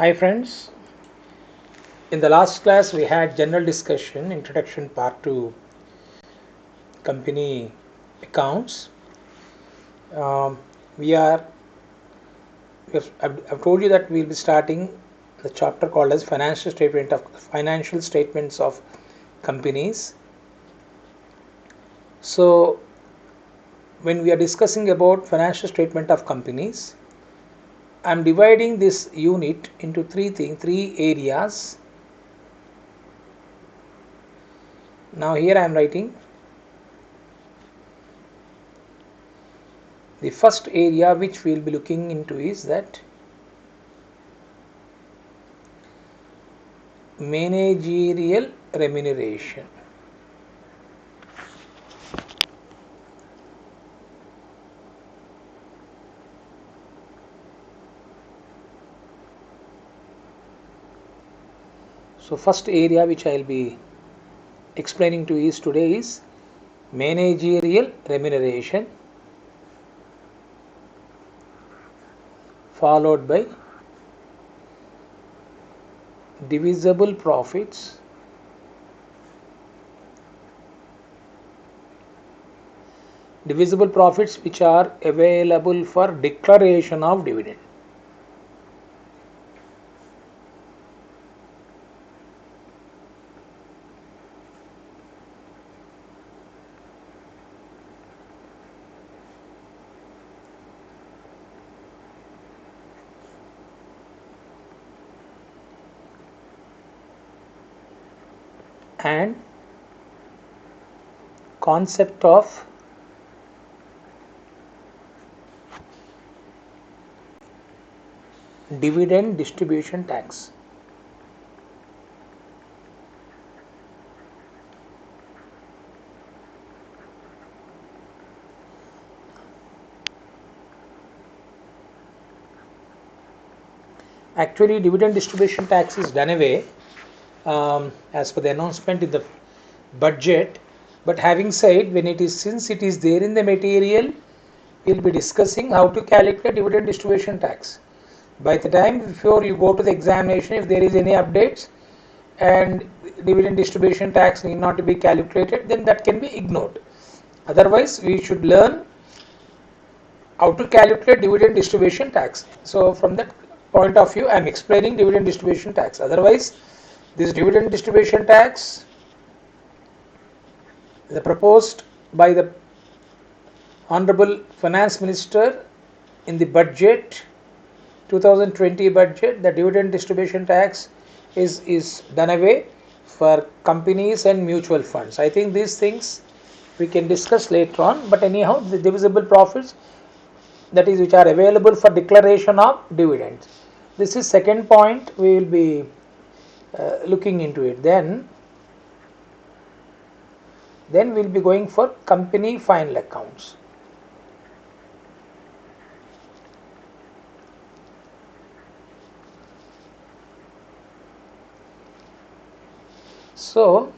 Hi friends, in the last class we had general discussion, introduction part to company accounts. Um, we are, I've told you that we'll be starting the chapter called as financial statements of companies. So when we are discussing about financial statement of companies, I'm dividing this unit into three areas. Now here I am writing the first area which we will be looking into is that managerial remuneration. So first area which I will be explaining to you today is managerial remuneration, followed by divisible profits, which are available for declaration of dividend. And concept of dividend distribution tax. Actually, dividend distribution tax is done away as per the announcement in the budget. But having said, since it is there in the material, we'll be discussing how to calculate dividend distribution tax. By the time before you go to the examination, if there is any updates and dividend distribution tax need not to be calculated, then that can be ignored. Otherwise, we should learn how to calculate dividend distribution tax. So from that point of view, I am explaining dividend distribution tax. Otherwise, this dividend distribution tax, the proposed by the Honorable Finance Minister in the budget 2020 budget, the dividend distribution tax is done away for companies and mutual funds. I think these things we can discuss later on, but anyhow, the divisible profits, that is, which are available for declaration of dividends. This is second point we will be looking into it. Then we'll be going for company final accounts. So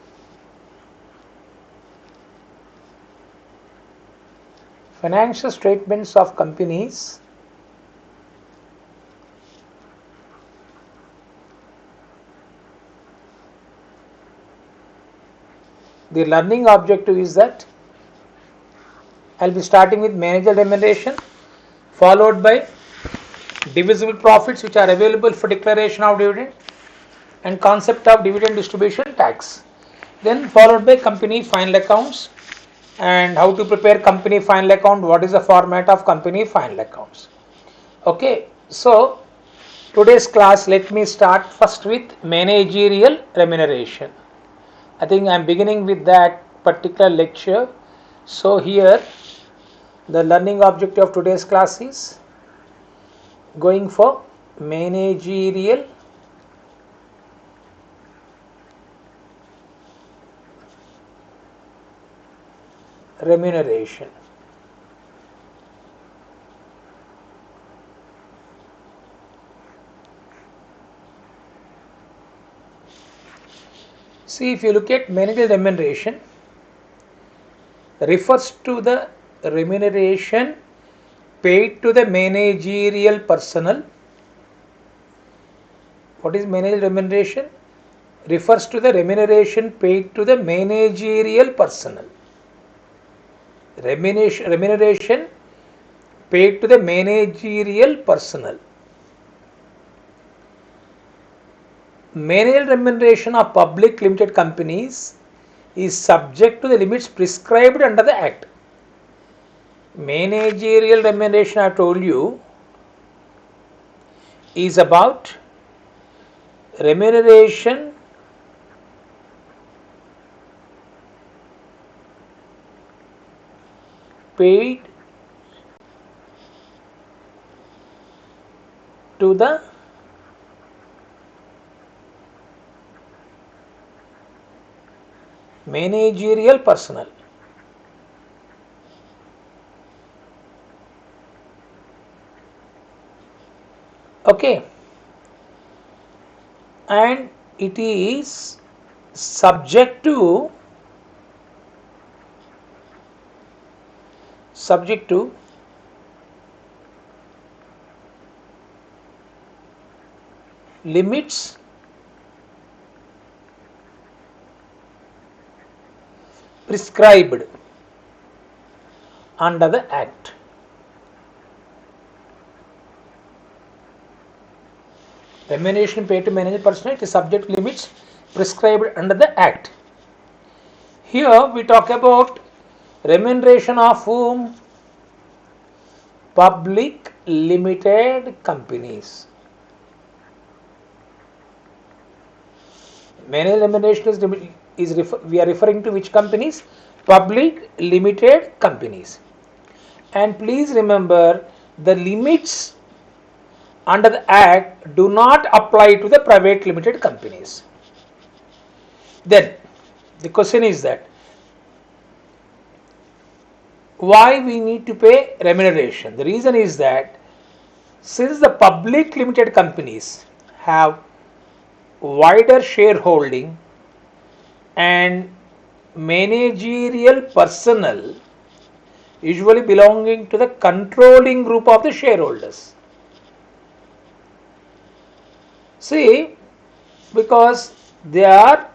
financial statements of companies the learning objective is that I'll be starting with manager remuneration, followed by divisible profits which are available for declaration of dividend, and concept of dividend distribution tax. Then followed by company final accounts and how to prepare company final account, what is the format of company final accounts. Okay, so today's class, let me start first with managerial remuneration. I think I'm beginning with that particular lecture. So here the learning objective of today's class is going for managerial remuneration. See, if you look at managerial remuneration, refers to the remuneration paid to the managerial personnel What is managerial remuneration? Refers to the remuneration paid to the managerial personnel. Remuneration paid to the managerial personnel. Managerial remuneration of public limited companies is subject to the limits prescribed under the Act. Managerial remuneration, I told you, is about remuneration paid to the managerial personnel. Okay, and it is subject to limits prescribed under the Act. Remuneration paid to managerial personnel is subject to limits prescribed under the Act. Here we talk about remuneration of whom? Public limited companies. Managerial remuneration we are referring to which companies? Public limited companies. And please remember, the limits under the Act do not apply to the private limited companies. Then the question is that why we need to pay remuneration? The reason is that since the public limited companies have wider shareholding and managerial personnel usually belonging to the controlling group of the shareholders. See, because they are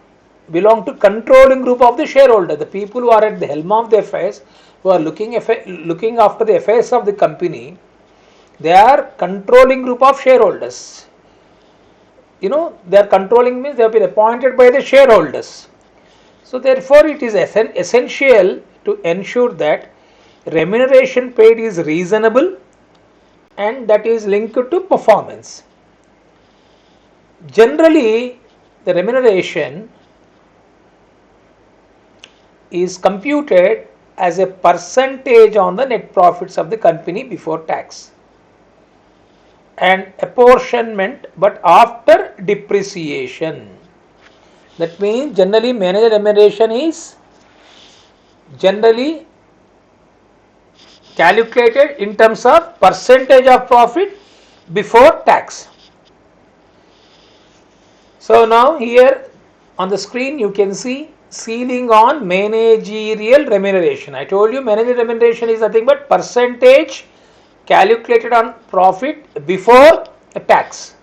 belong to controlling group of the shareholder, the people who are at the helm of the affairs, who are looking after the affairs of the company, they are controlling group of shareholders. They are controlling means they have been appointed by the shareholders. So therefore it is essential to ensure that remuneration paid is reasonable and that is linked to performance. Generally, the remuneration is computed as a percentage on the net profits of the company before tax and apportionment, but after depreciation. That means generally manager remuneration is generally calculated in terms of percentage of profit before tax. So now here on the screen you can see ceiling on managerial remuneration. I told you managerial remuneration is nothing but percentage calculated on profit before tax.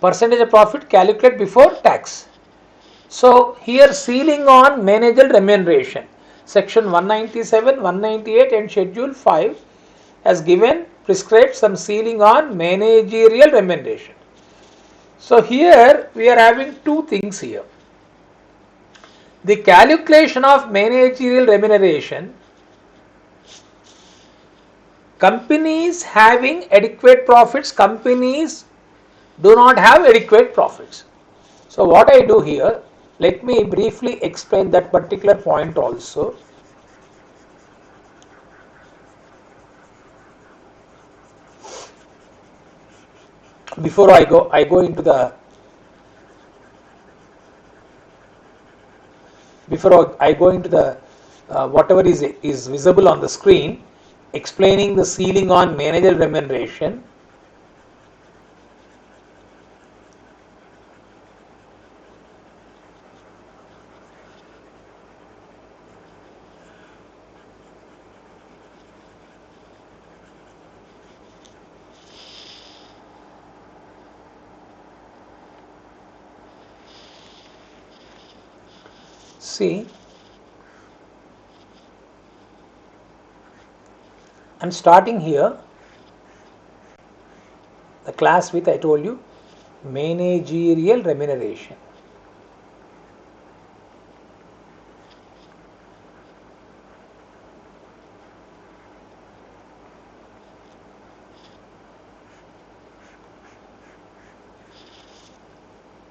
Percentage of profit calculated before tax. So here ceiling on managerial remuneration. Section 197, 198 and Schedule 5 has given prescribed some ceiling on managerial remuneration. So here we are having two things here. The calculation of managerial remuneration, companies having adequate profits, companies do not have adequate profits. So what I do here, let me briefly explain that particular point also. Before I go into the whatever is visible on the screen, explaining the ceiling on managerial remuneration. See, I'm starting here the class with, I told you, managerial remuneration.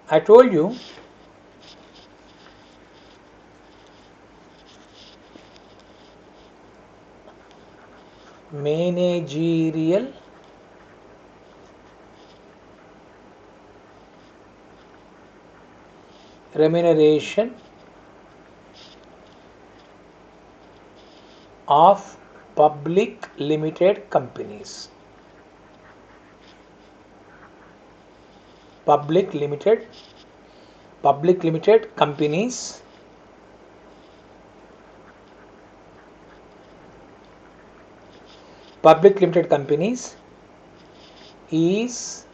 I told you managerial remuneration of public limited companies. Public limited companies is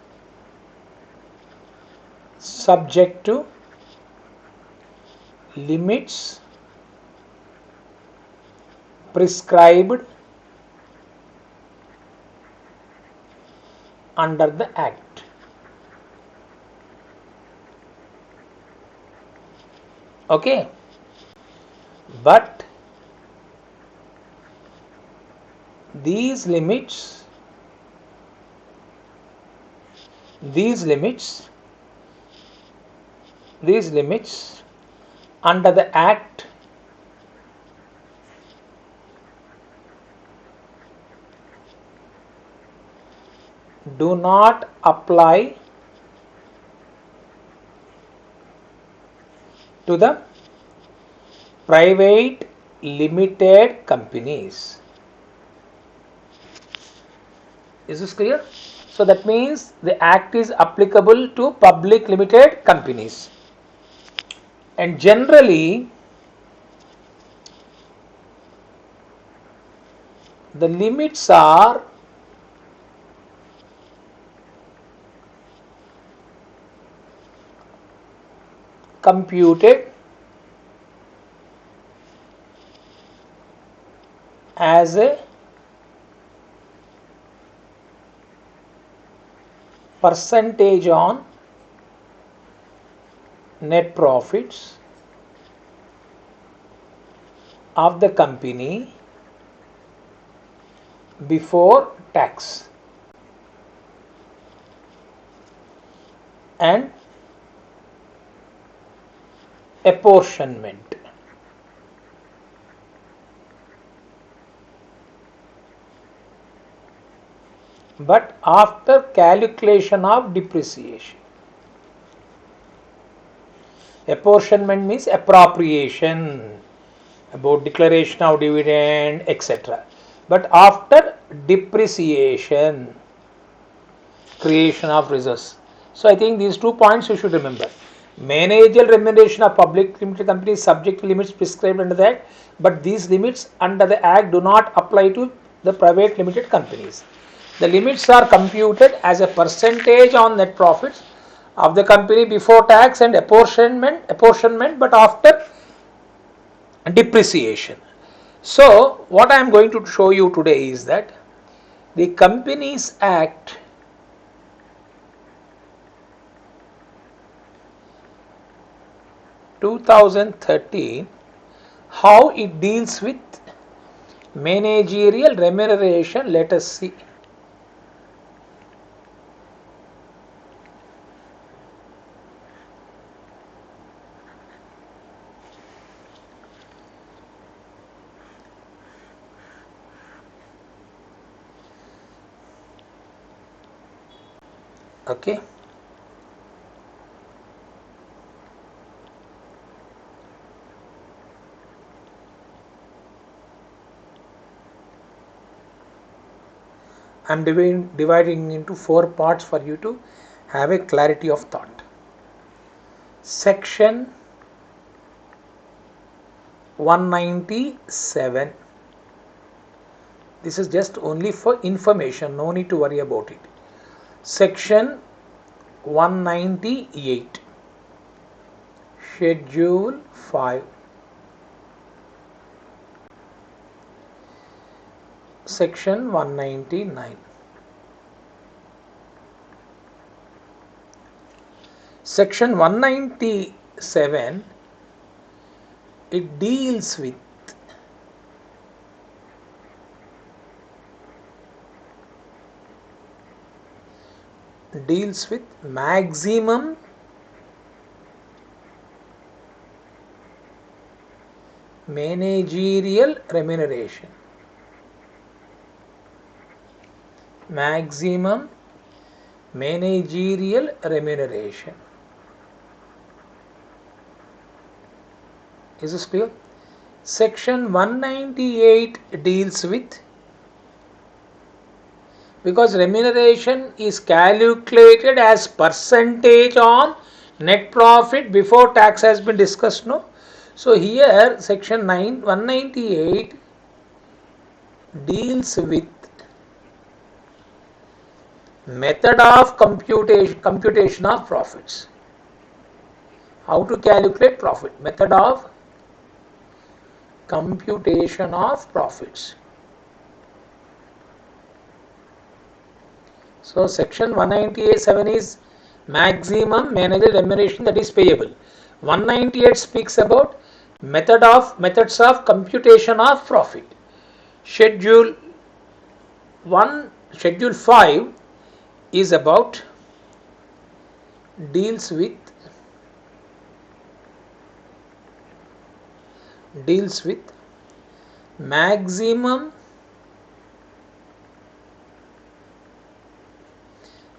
subject to limits prescribed under the Act. Okay, but these limits under the Act do not apply to the private limited companies. Is this clear? So that means the Act is applicable to public limited companies, and generally the limits are computed as a percentage on net profits of the company before tax and apportionment. But after calculation of depreciation. Apportionment means appropriation, about declaration of dividend, etc. But after depreciation, creation of reserves. So I think these 2 points you should remember. Managerial remuneration of public limited companies is subject to limits prescribed under the Act, but these limits under the Act do not apply to the private limited companies. The limits are computed as a percentage on net profits of the company before tax and apportionment, but after depreciation. So what I am going to show you today is that the Companies Act 2013, how it deals with managerial remuneration. Let us see. Okay. I am dividing into 4 parts for you to have a clarity of thought. Section 197. This is just only for information, no need to worry about it. Section 198. Schedule 5. section 199. Section 197, it deals with maximum managerial remuneration. Maximum managerial remuneration. Is this clear? Section 198 deals with, because remuneration is calculated as percentage on net profit before tax has been discussed, no? So here section 198 deals with method of computation of profits. How to calculate profit, method of computation of profits. So section 197 is maximum managerial remuneration that is payable. 198 speaks about methods of computation of profit. Schedule 5 is about, deals with maximum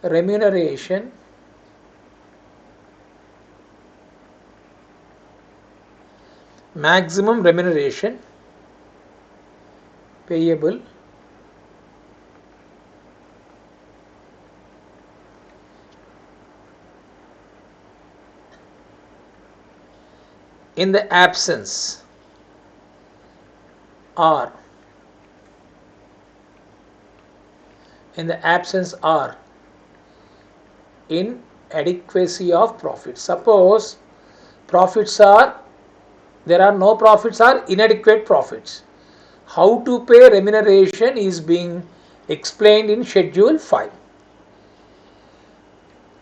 remuneration payable in the absence or inadequacy of profits. Suppose there are no profits or inadequate profits. How to pay remuneration is being explained in schedule 5.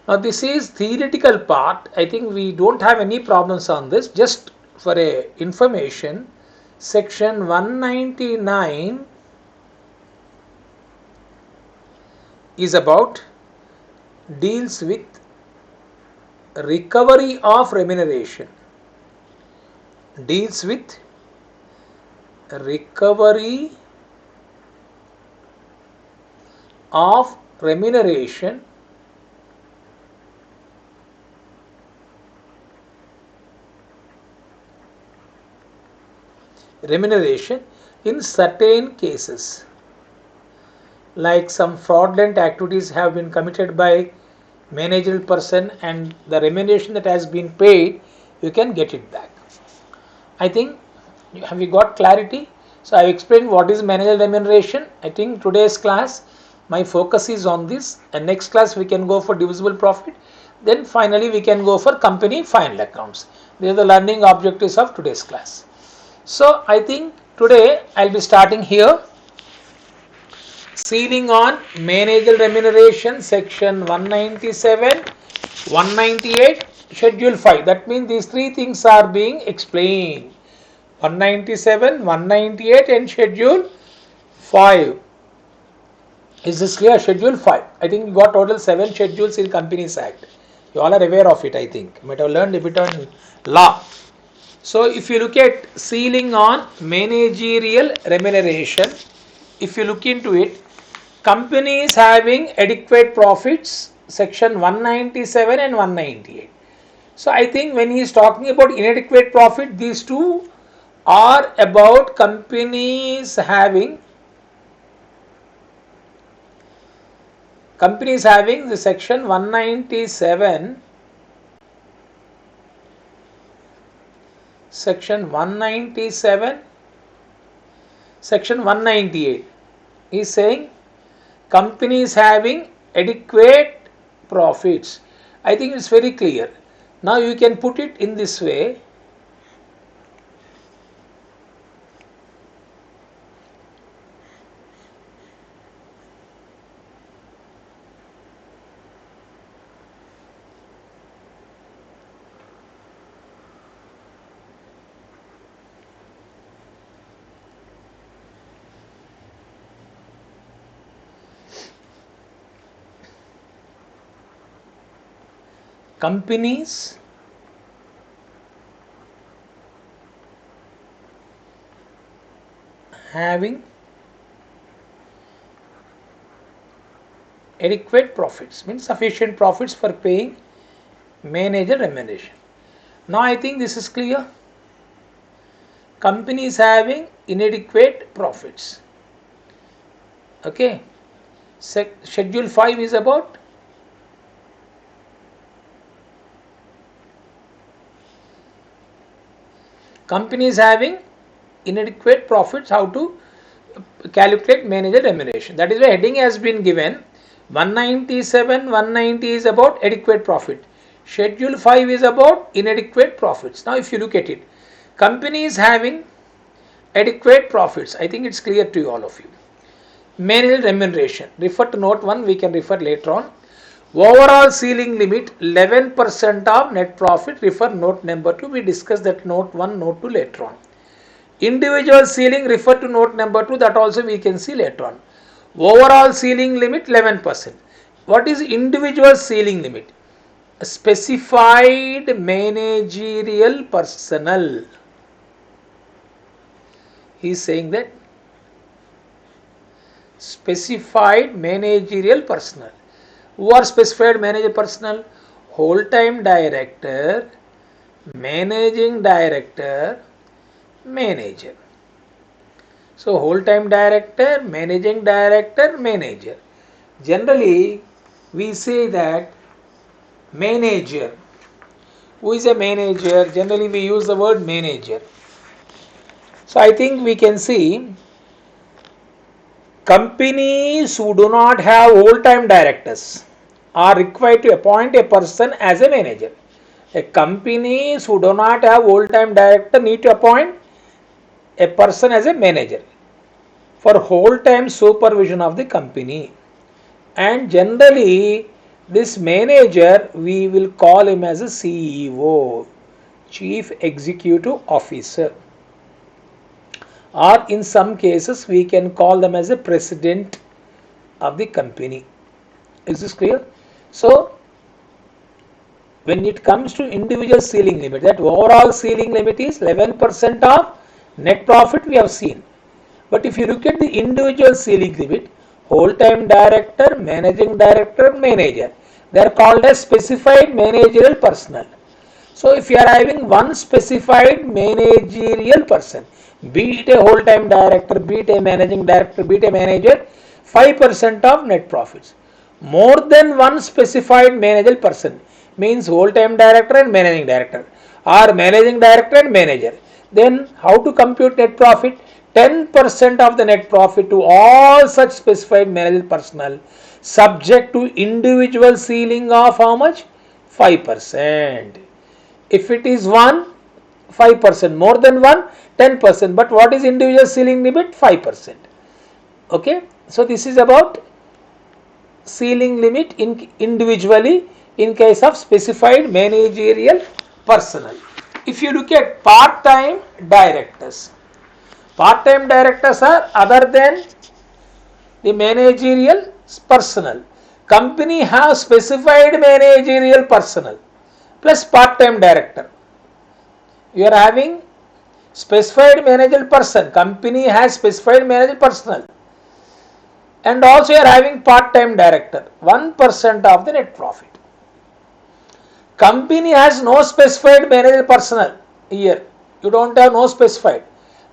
Now this is theoretical part. I think we don't have any problems on this. Just for a information, section 199 is about, deals with recovery of remuneration. Deals with recovery of remuneration in certain cases, like some fraudulent activities have been committed by managerial person and the remuneration that has been paid, you can get it back. I think, have you got clarity? So I have explained what is managerial remuneration. I think today's class my focus is on this, and next class we can go for divisible profit, then finally we can go for company final accounts. These are the learning objectives of today's class. So I think today I'll be starting here. Ceiling on managerial remuneration, section 197, 198, schedule 5. That means these three things are being explained. 197, 198 and schedule 5. Is this clear? Schedule 5. I think you got total 7 schedules in Companies Act. You all are aware of it, I think. You might have learned a bit on law. So if you look at ceiling on managerial remuneration, if you look into it, companies having adequate profits, section 197 and 198. So I think when he is talking about inadequate profit, these two are about companies having the section 197, section 198 is saying companies having adequate profits. I think it's very clear. Now you can put it in this way. companies having adequate profits, means sufficient profits for paying manager remuneration. Now I think this is clear. Companies having inadequate profits. Okay. Schedule 5 is about companies having inadequate profits, how to calculate manager remuneration. That is why heading has been given. 197, 190 is about adequate profit. Schedule 5 is about inadequate profits. Now if you look at it, companies having adequate profits, I think it's clear to you, all of you. Manager remuneration, refer to note 1, we can refer later on. Overall ceiling limit 11% of net profit, refer note number 2, we discussed that note 1, note 2 later on. Individual ceiling, refer to note number 2, that also we can see later on. Overall ceiling limit 11%. What is individual ceiling limit? A specified managerial personnel. He is saying that specified managerial personnel. Who are specified managerial personnel? Whole-time director, managing director, manager. So whole-time director, managing director, manager. Generally, we say that manager. Who is a manager? Generally, we use the word manager. So I think we can see companies who do not have whole-time directors are required to appoint a person as a manager. Companies who do not have whole-time director need to appoint a person as a manager for whole-time supervision of the company. And generally, this manager, we will call him as a CEO, Chief Executive Officer. Or in some cases, we can call them as a president of the company. Is this clear? So, when it comes to individual ceiling limit, that overall ceiling limit is 11% of net profit, we have seen. But if you look at the individual ceiling limit, whole-time director, managing director, manager, they are called as specified managerial personnel. So if you are having one specified managerial person, be it a whole-time director, be it a managing director, be it a manager, 5% of net profits. More than one specified managerial person means whole-time director and managing director, or managing director and manager. Then how to compute net profit? 10% of the net profit to all such specified managerial personnel, subject to individual ceiling of how much? 5%. If it is 1, 5%. More than 1, 10%. But what is individual ceiling limit? 5%. Okay. So this is about ceiling limit individually in case of specified managerial personnel. If you look at part-time directors, part-time directors are other than the managerial personnel. Company has specified managerial personnel plus part-time director. You are having specified managerial person. Company has specified managerial personnel. And also you are having part-time director. 1% of the net profit. Company has no specified managerial personnel here. You don't have no specified.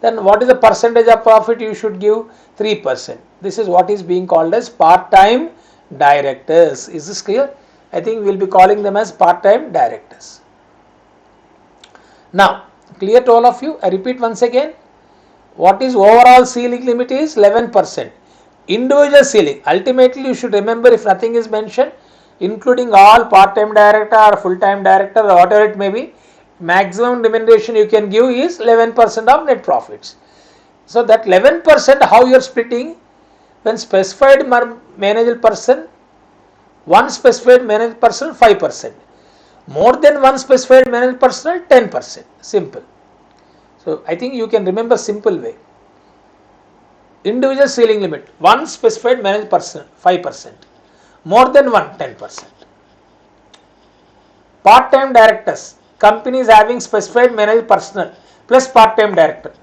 Then what is the percentage of profit you should give? 3%. This is what is being called as part-time directors. Is this clear? I think we will be calling them as part-time directors. Now, clear to all of you? I repeat once again. What is overall ceiling limit is 11%. Individual ceiling. Ultimately, you should remember, if nothing is mentioned, including all part-time director or full-time director or whatever it may be, maximum remuneration you can give is 11% of net profits. So that 11%, how you are splitting? When specified managerial person, one specified managerial person, 5%. More than one specified managerial person, 10%. Simple. So I think you can remember simple way. Individual ceiling limit, one specified managerial person, 5%. More than one, 10%. Part-time directors. Company is having specified managed personnel plus part-time director.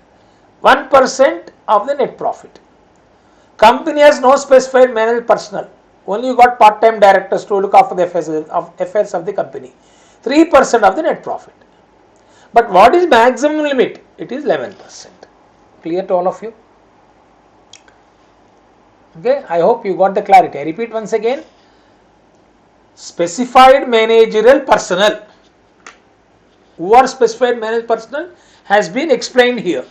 1% of the net profit. Company has no specified managed personnel. Only you got part-time directors to look after the affairs of the company. 3% of the net profit. But what is maximum limit? It is 11%. Clear to all of you? Okay, I hope you got the clarity. I repeat once again. Specified managerial personnel. Who are specified managerial personnel has been explained here.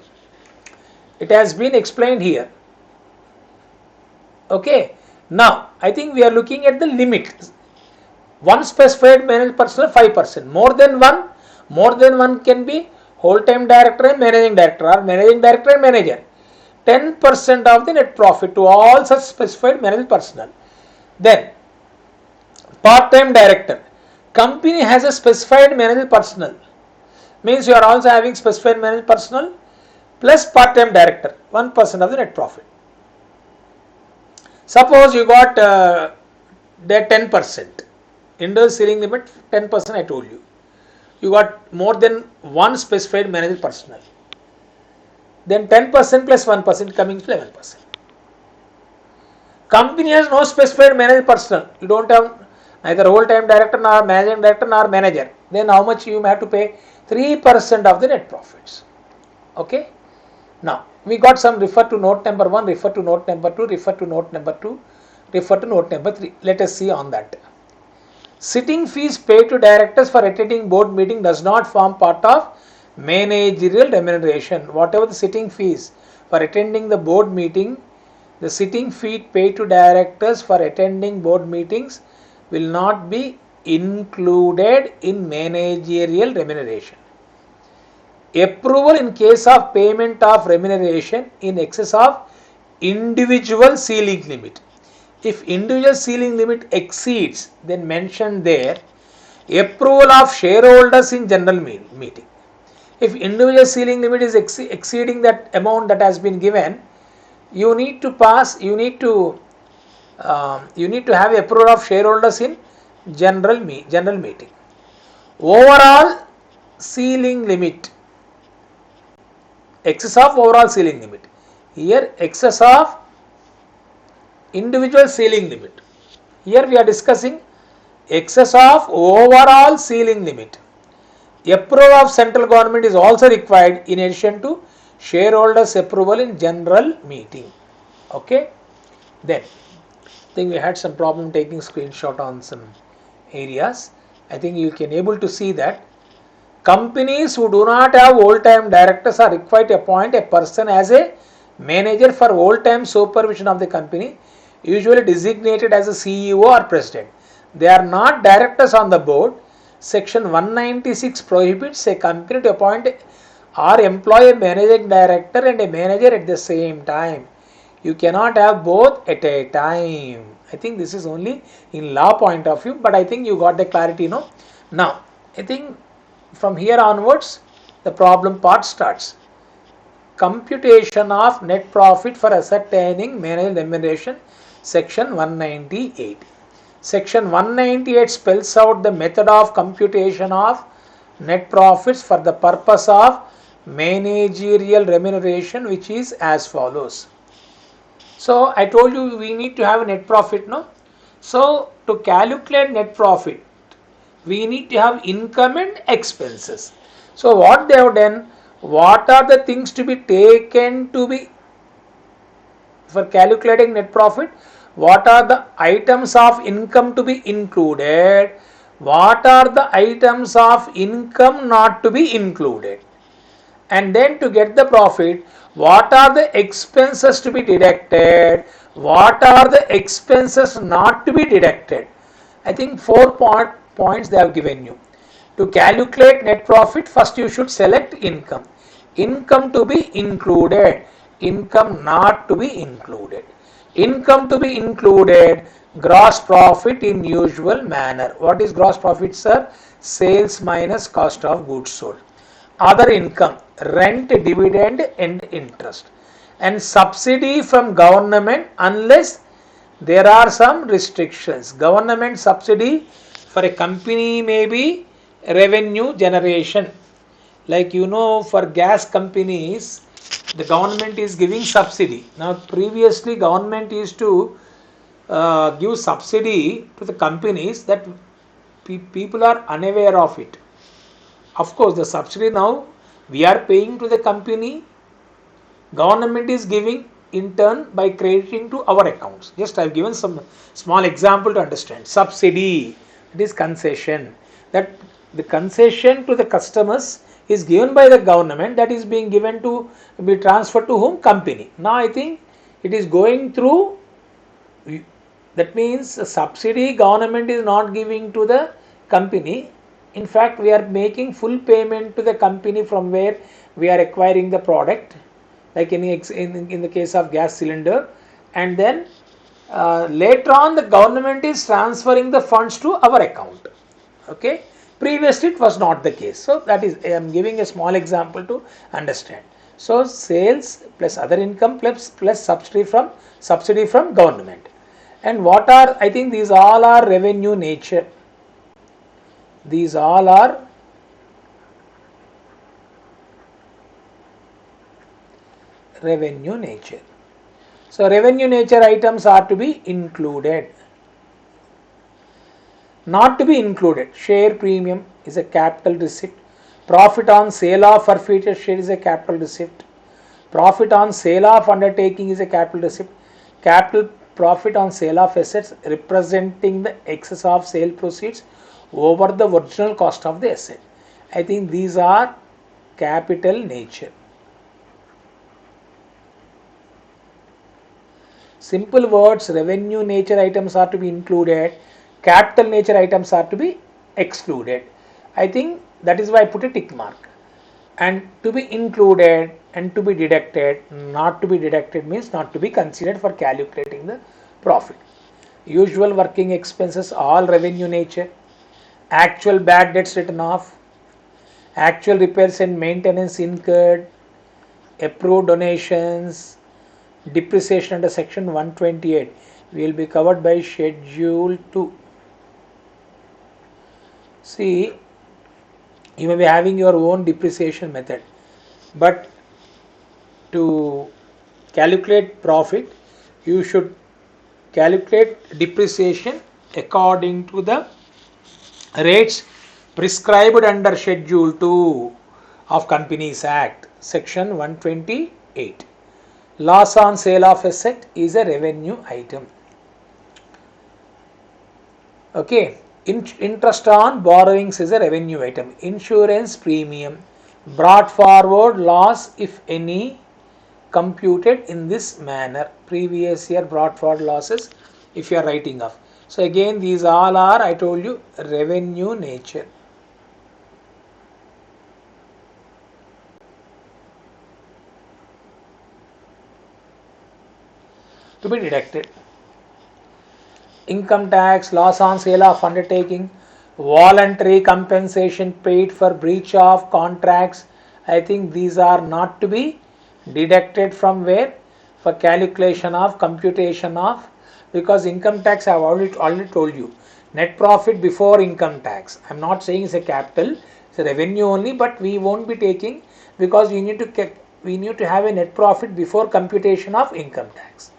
It has been explained here. Okay. Now, I think we are looking at the limit. One specified managerial personnel 5%. More than one can be whole-time director and managing director, or managing director and manager. 10% of the net profit to all such specified managerial personnel. Then, part-time director. Company has a specified managerial personnel. Means you are also having specified managerial personnel plus part-time director. 1% of the net profit. Suppose you got the 10%. Individual ceiling limit 10%, I told you. You got more than one specified managerial personnel. Then 10% plus 1% coming to 11%. Company has no specified managerial personnel. You don't have neither whole-time director nor managing director nor manager. Then how much you have to pay? 3% of the net profits. Okay. Now we got some. Refer to note number 1, refer to note number 2, refer to note number 2, refer to note number 3. Let us see on that. Sitting fees paid to directors for attending board meeting does not form part of managerial remuneration. Whatever the sitting fees for attending the board meeting, the sitting fee paid to directors for attending board meetings will not be included in managerial remuneration. Approval in case of payment of remuneration in excess of individual ceiling limit. If individual ceiling limit exceeds, then mention there, approval of shareholders in general meeting. If individual ceiling limit is exceeding that amount that has been given, you need to have approval of shareholders in general meeting. Overall ceiling limit, excess of overall ceiling limit. Here excess of individual ceiling limit. Here we are discussing excess of overall ceiling limit. Approval of central government is also required in addition to shareholders approval in general meeting. Okay. Then I think we had some problem taking screenshot on some areas. I think you can able to see that companies who do not have whole-time directors are required to appoint a person as a manager for whole-time supervision of the company, usually designated as a CEO or president. They are not directors on the board. Section 196 prohibits a company to appoint or employ a managing director and a manager at the same time. You cannot have both at a time. I think this is only in law point of view, but I think you got the clarity, no? Now, I think from here onwards, the problem part starts. Computation of net profit for ascertaining managerial remuneration, section 198. Section 198 spells out the method of computation of net profits for the purpose of managerial remuneration, which is as follows. So I told you we need to have a net profit, no? So to calculate net profit, we need to have income and expenses. So what they have done, what are the things to be taken to be for calculating net profit? What are the items of income to be included? What are the items of income not to be included? And then to get the profit, what are the expenses to be deducted? What are the expenses not to be deducted? I think 4 points they have given you. To calculate net profit, first you should select income. Income to be included, income not to be included. Income to be included, gross profit in usual manner. What is gross profit, sir? Sales minus cost of goods sold. Other income, rent, dividend and interest. And subsidy from government unless there are some restrictions. Government subsidy for a company may be revenue generation. Like for gas companies, the government is giving subsidy. Now previously government used to give subsidy to the companies that people are unaware of it. Of course, the subsidy now we are paying to the company, government is giving in turn by crediting to our accounts. Just I have given some small example to understand. Subsidy, it is concession. That the concession to the customers is given by the government, that is being given to be transferred to whom? Company. Now I think it is going through. That means a subsidy government is not giving to the company. In fact, we are making full payment to the company from where we are acquiring the product, like in the case of gas cylinder, and then later on the government is transferring the funds to our account. Okay, previously it was not the case. So that is, I am giving a small example to understand. So sales plus other income plus subsidy from government. And what are, I think these all are revenue nature. These all are revenue nature. So revenue nature items are to be included. Not to be included, share premium is a capital receipt. Profit on sale of forfeited share is a capital receipt. Profit on sale of undertaking is a capital receipt. Capital profit on sale of assets representing the excess of sale proceeds over the original cost of the asset. I think these are capital nature. Simple words, revenue nature items are to be included, capital nature items are to be excluded. I think that is why I put a tick mark. And to be included and to be deducted, not to be deducted means not to be considered for calculating the profit. Usual working expenses, all revenue nature. Actual bad debts written off, actual repairs and maintenance incurred, approved donations, depreciation under section 128 will be covered by schedule 2. See, you may be having your own depreciation method, but to calculate profit you should calculate depreciation according to the rates prescribed under schedule 2 of Companies Act section 128. Loss on sale of asset is a revenue item. Okay, interest on borrowings is a revenue item. Insurance premium, brought forward loss if any, computed in this manner. Previous year brought forward losses if you are writing off. So again these all are, I told you, revenue nature. To be deducted. Income tax, loss on sale of undertaking, voluntary compensation paid for breach of contracts. I think these are not to be deducted from where? For calculation of computation of, because income tax I have already told you. Net profit before income tax. I am not saying it's a capital, it's a revenue only, but we won't be taking because we need to have a net profit before computation of income tax.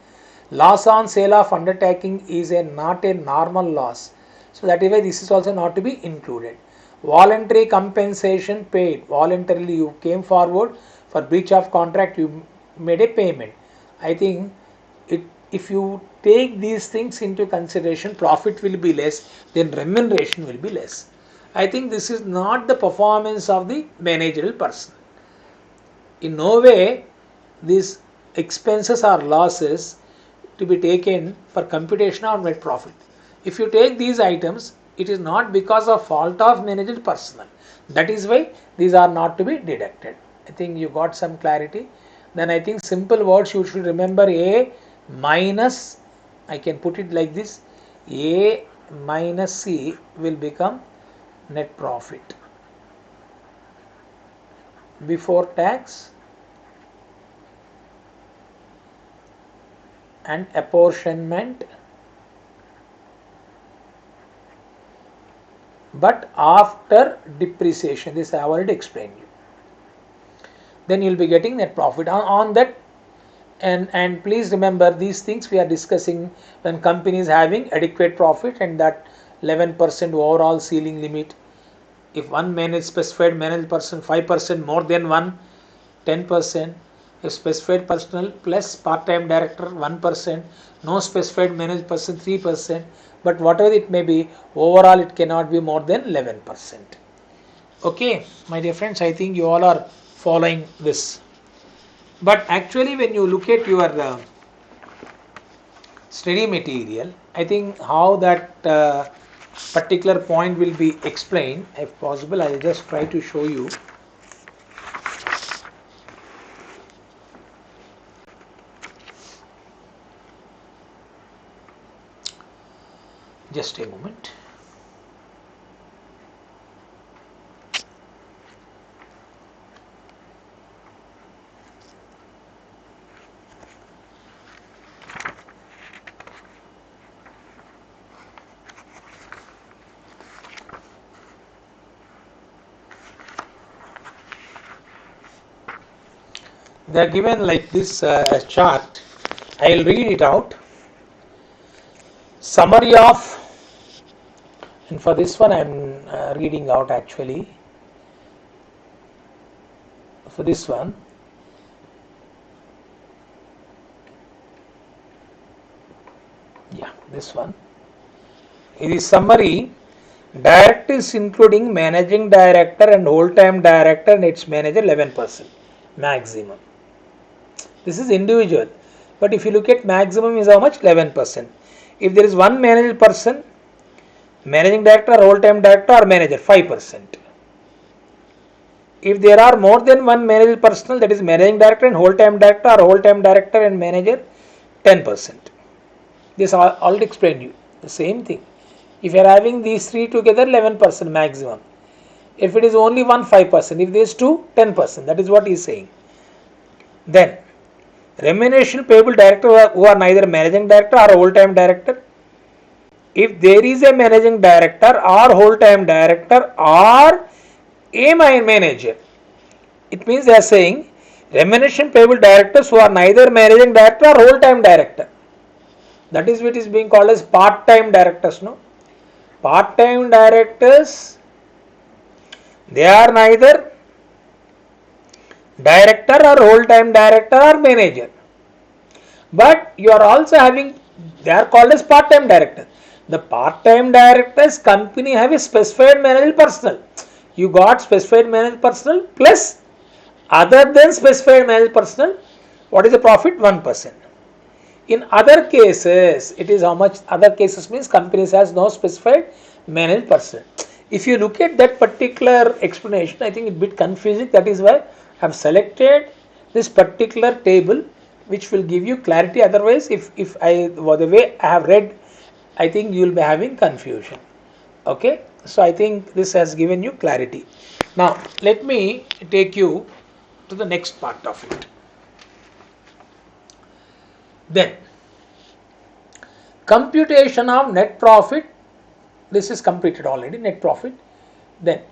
Loss on sale of undertaking is not a normal loss. So that is why this is also not to be included. Voluntary compensation paid. Voluntarily you came forward for breach of contract, you made a payment. I think if you take these things into consideration, profit will be less, then remuneration will be less. I think this is not the performance of the managerial person. In no way these expenses or losses to be taken for computation of net profit. If you take these items, it is not because of fault of managerial personnel. That is why these are not to be deducted. I think you got some clarity. Then I think simple words you should remember: A minus, I can put it like this, A minus C will become net profit before tax and apportionment but after depreciation. This I have already explained you. Then you will be getting net profit on that. And please remember, these things we are discussing when company is having adequate profit and that 11% overall ceiling limit. If one specified managed person 5% more than one, 10%. If specified personnel plus part-time director 1%, no specified managed person 3%, but whatever it may be, overall it cannot be more than 11%. Okay, my dear friends, I think you all are following this. But actually, when you look at your study material, I think how that particular point will be explained, if possible, I will just try to show you. Just a moment. They are given like this chart. I will read it out. Summary of, and for this one I am reading out actually. For this one, yeah, this one. It is summary. Directors including managing director and whole-time director and its manager 11% maximum. This is individual, but if you look at maximum is how much? 11%. If there is one managed person, managing director, whole-time director or manager 5%. If there are more than one managed personnel, that is managing director and whole-time director or whole-time director and manager 10%. This I already explained you. The same thing. If you are having these three together, 11% maximum. If it is only one, 5%. If there is two, 10%. That is what he is saying. Then, remuneration payable director who are neither managing director or whole-time director. If there is a managing director or whole-time director or a manager, it means they are saying remuneration payable directors who are neither managing director or whole-time director. That is what is being called as part-time directors. No, part-time directors, they are neither director or whole-time director or manager, but you are also having, they are called as part-time directors. The part-time directors company have a specified managed personnel. You got specified managed personnel plus other than specified managed personnel. What is the profit? 1%. In other cases, it is how much? Other cases means companies has no specified managed personnel. If you look at that particular explanation, I think it's a bit confusing. That is why I have selected this particular table, which will give you clarity. Otherwise, if the way I have read, I think you will be having confusion. Okay, so I think this has given you clarity. Now let me take you to the next part of it. Then, computation of net profit. This is completed already, net profit. Then,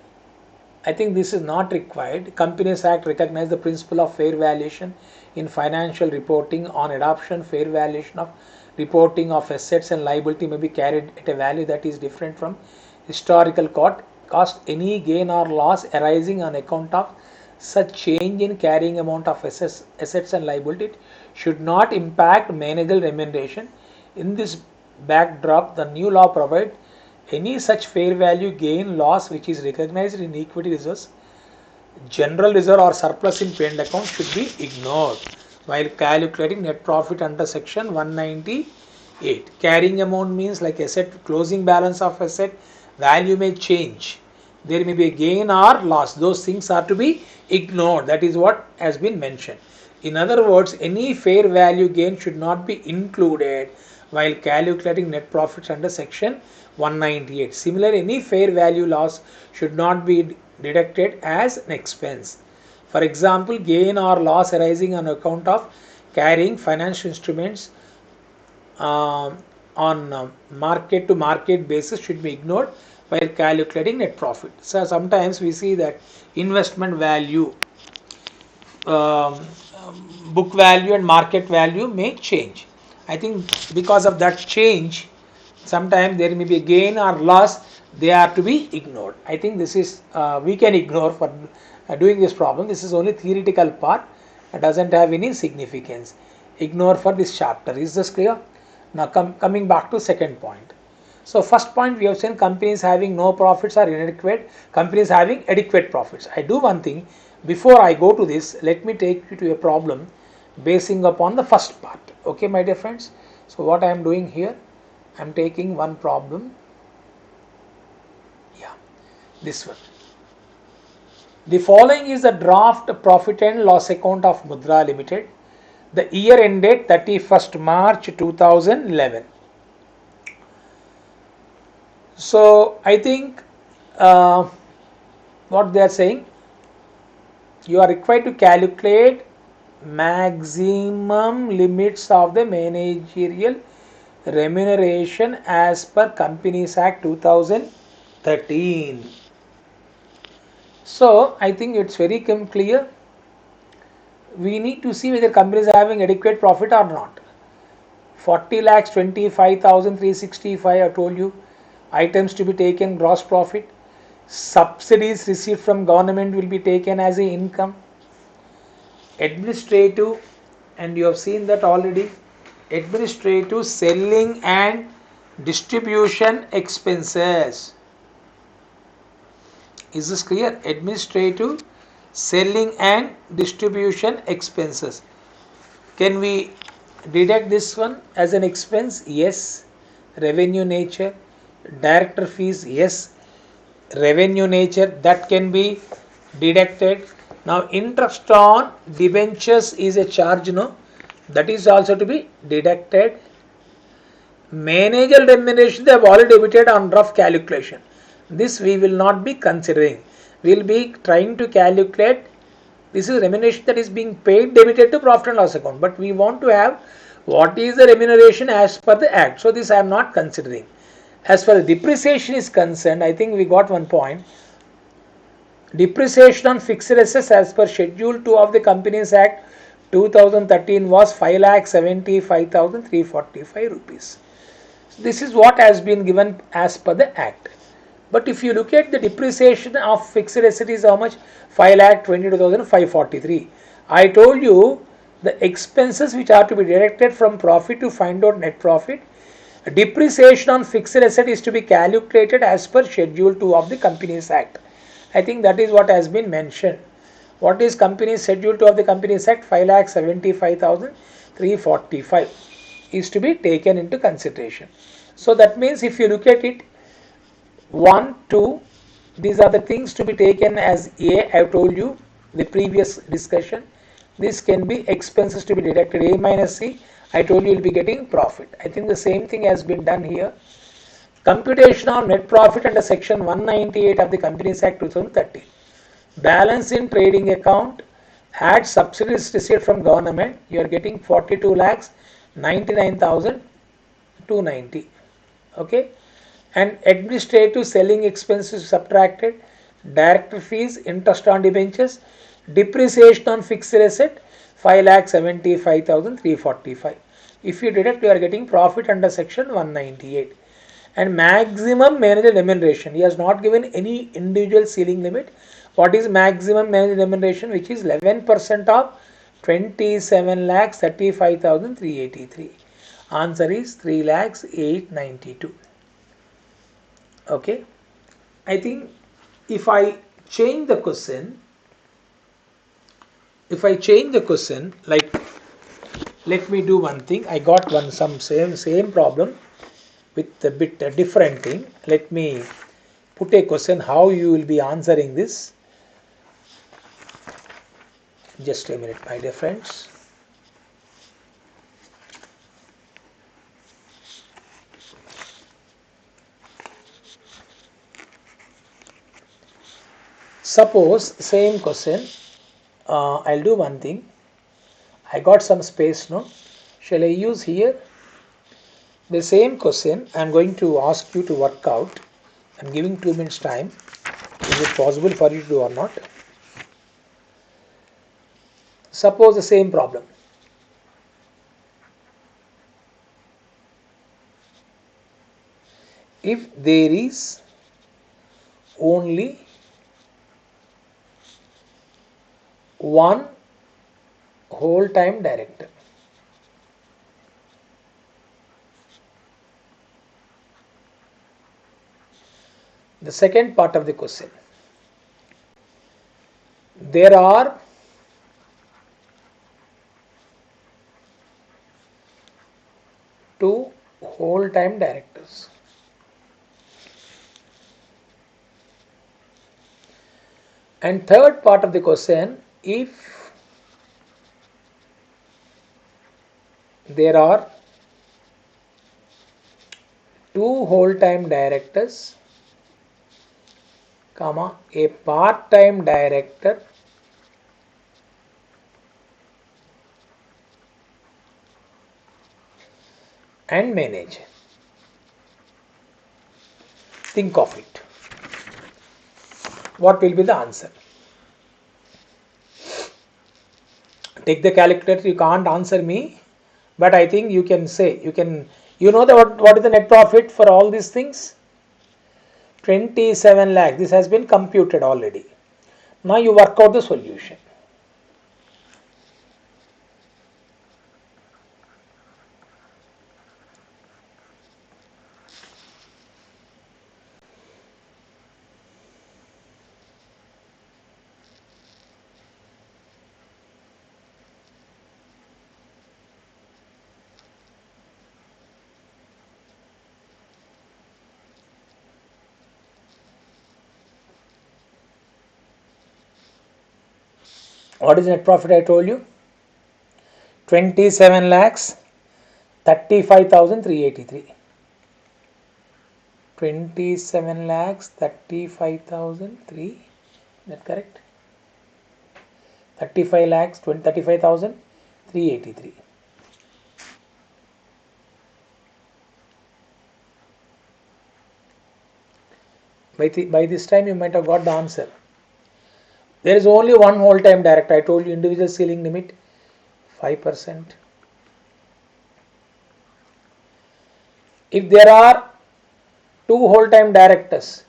I think this is not required. Companies Act recognizes the principle of fair valuation in financial reporting. On adoption, fair valuation of reporting of assets and liability may be carried at a value that is different from historical cost. Any gain or loss arising on account of such change in carrying amount of assets and liability should not impact managerial remuneration. In this backdrop, the new law provides any such fair value gain loss which is recognized in equity reserves, general reserve or surplus in P&L account should be ignored while calculating net profit under section 198. Carrying amount means like asset, closing balance of asset, value may change. There may be a gain or loss. Those things are to be ignored. That is what has been mentioned. In other words, any fair value gain should not be included while calculating net profits under section 198. Similarly, any fair value loss should not be deducted as an expense. For example, gain or loss arising on account of carrying financial instruments on market to market basis should be ignored while calculating net profit. So sometimes we see that investment value, um, book value and market value may change. I think because of that change, sometimes there may be a gain or loss, they are to be ignored. I think this is we can ignore for doing this problem. This is only theoretical part, it doesn't have any significance. Ignore for this chapter. Is this clear? Now coming back to second point. So first point, we have seen companies having no profits are inadequate, companies having adequate profits. I do one thing, before I go to this, let me take you to a problem basing upon the first part. Okay, my dear friends. So what I am doing here, I am taking one problem. Yeah, this one. The following is the draft profit and loss account of Mudra Limited. The year ended 31st March 2011. So I think what they are saying, you are required to calculate maximum limits of the managerial remuneration as per Companies Act 2013. So I think it's very clear. We need to see whether companies are having adequate profit or not. 40 lakhs 25,365, I told you, items to be taken gross profit. Subsidies received from government will be taken as a income. Administrative, and you have seen that already, administrative, selling and distribution expenses. Is this clear? Administrative, selling and distribution expenses. Can we deduct this one as an expense? Yes. Revenue nature. Director fees? Yes. Revenue nature, that can be deducted. Now interest on debentures is a charge, no? That is also to be deducted. Managerial remuneration they have already debited on rough calculation. This we will not be considering. We will be trying to calculate. This is remuneration that is being paid debited to profit and loss account. But we want to have what is the remuneration as per the act. So this I am not considering. As far as depreciation is concerned, I think we got one point. Depreciation on fixed assets as per Schedule 2 of the Companies Act 2013 was 5,75,345 rupees. This is what has been given as per the Act. But if you look at the depreciation of fixed assets is how much? 5,22,543. I told you the expenses which are to be deducted from profit to find out net profit. Depreciation on fixed asset is to be calculated as per Schedule 2 of the Companies Act. I think that is what has been mentioned. What is Companies Schedule 2 of the Companies Act? 5,75,345 is to be taken into consideration. So that means if you look at it, 1, 2, these are the things to be taken as A. I have told you the previous discussion. This can be expenses to be deducted, A minus C. I told you will be getting profit. I think the same thing has been done here. Computation of net profit under section 198 of the Companies Act 2013. Balance in trading account, add subsidies received from government, you are getting 42 lakhs 99,290. Okay. And administrative selling expenses subtracted, director fees, interest on debentures, depreciation on fixed asset 5,75,345. If you deduct, you are getting profit under section 198. And maximum manager remuneration, he has not given any individual ceiling limit. What is maximum manager remuneration? Which is 11% of 27,35,383. Answer is 3,892. Okay. I think if I change the question, like, let me do one thing. I got some same problem with a bit different thing. Let me put a question how you will be answering this. Just a minute, my dear friends. Suppose same question. I'll do one thing. I got some space, no? Shall I use here? The same question I am going to ask you to work out. I'm giving 2 minutes time. Is it possible for you to do or not? Suppose the same problem. If there is only one whole time director, the second part of the question, there are two whole time directors. And third part of the question, if there are two whole time directors, comma, a part time director and manager. Think of it. What will be the answer? Take the calculator. You can't answer me, but I think you can say, you know what is the net profit for all these things? 27 lakh. This has been computed already. Now you work out the solution. What is net profit I told you? 27 lakhs 35,383. 27 lakhs 35,003. Is that correct? 35 lakhs 35,383. By this time you might have got the answer. There is only one whole time director. I told you individual ceiling limit 5%. If there are two whole time directors,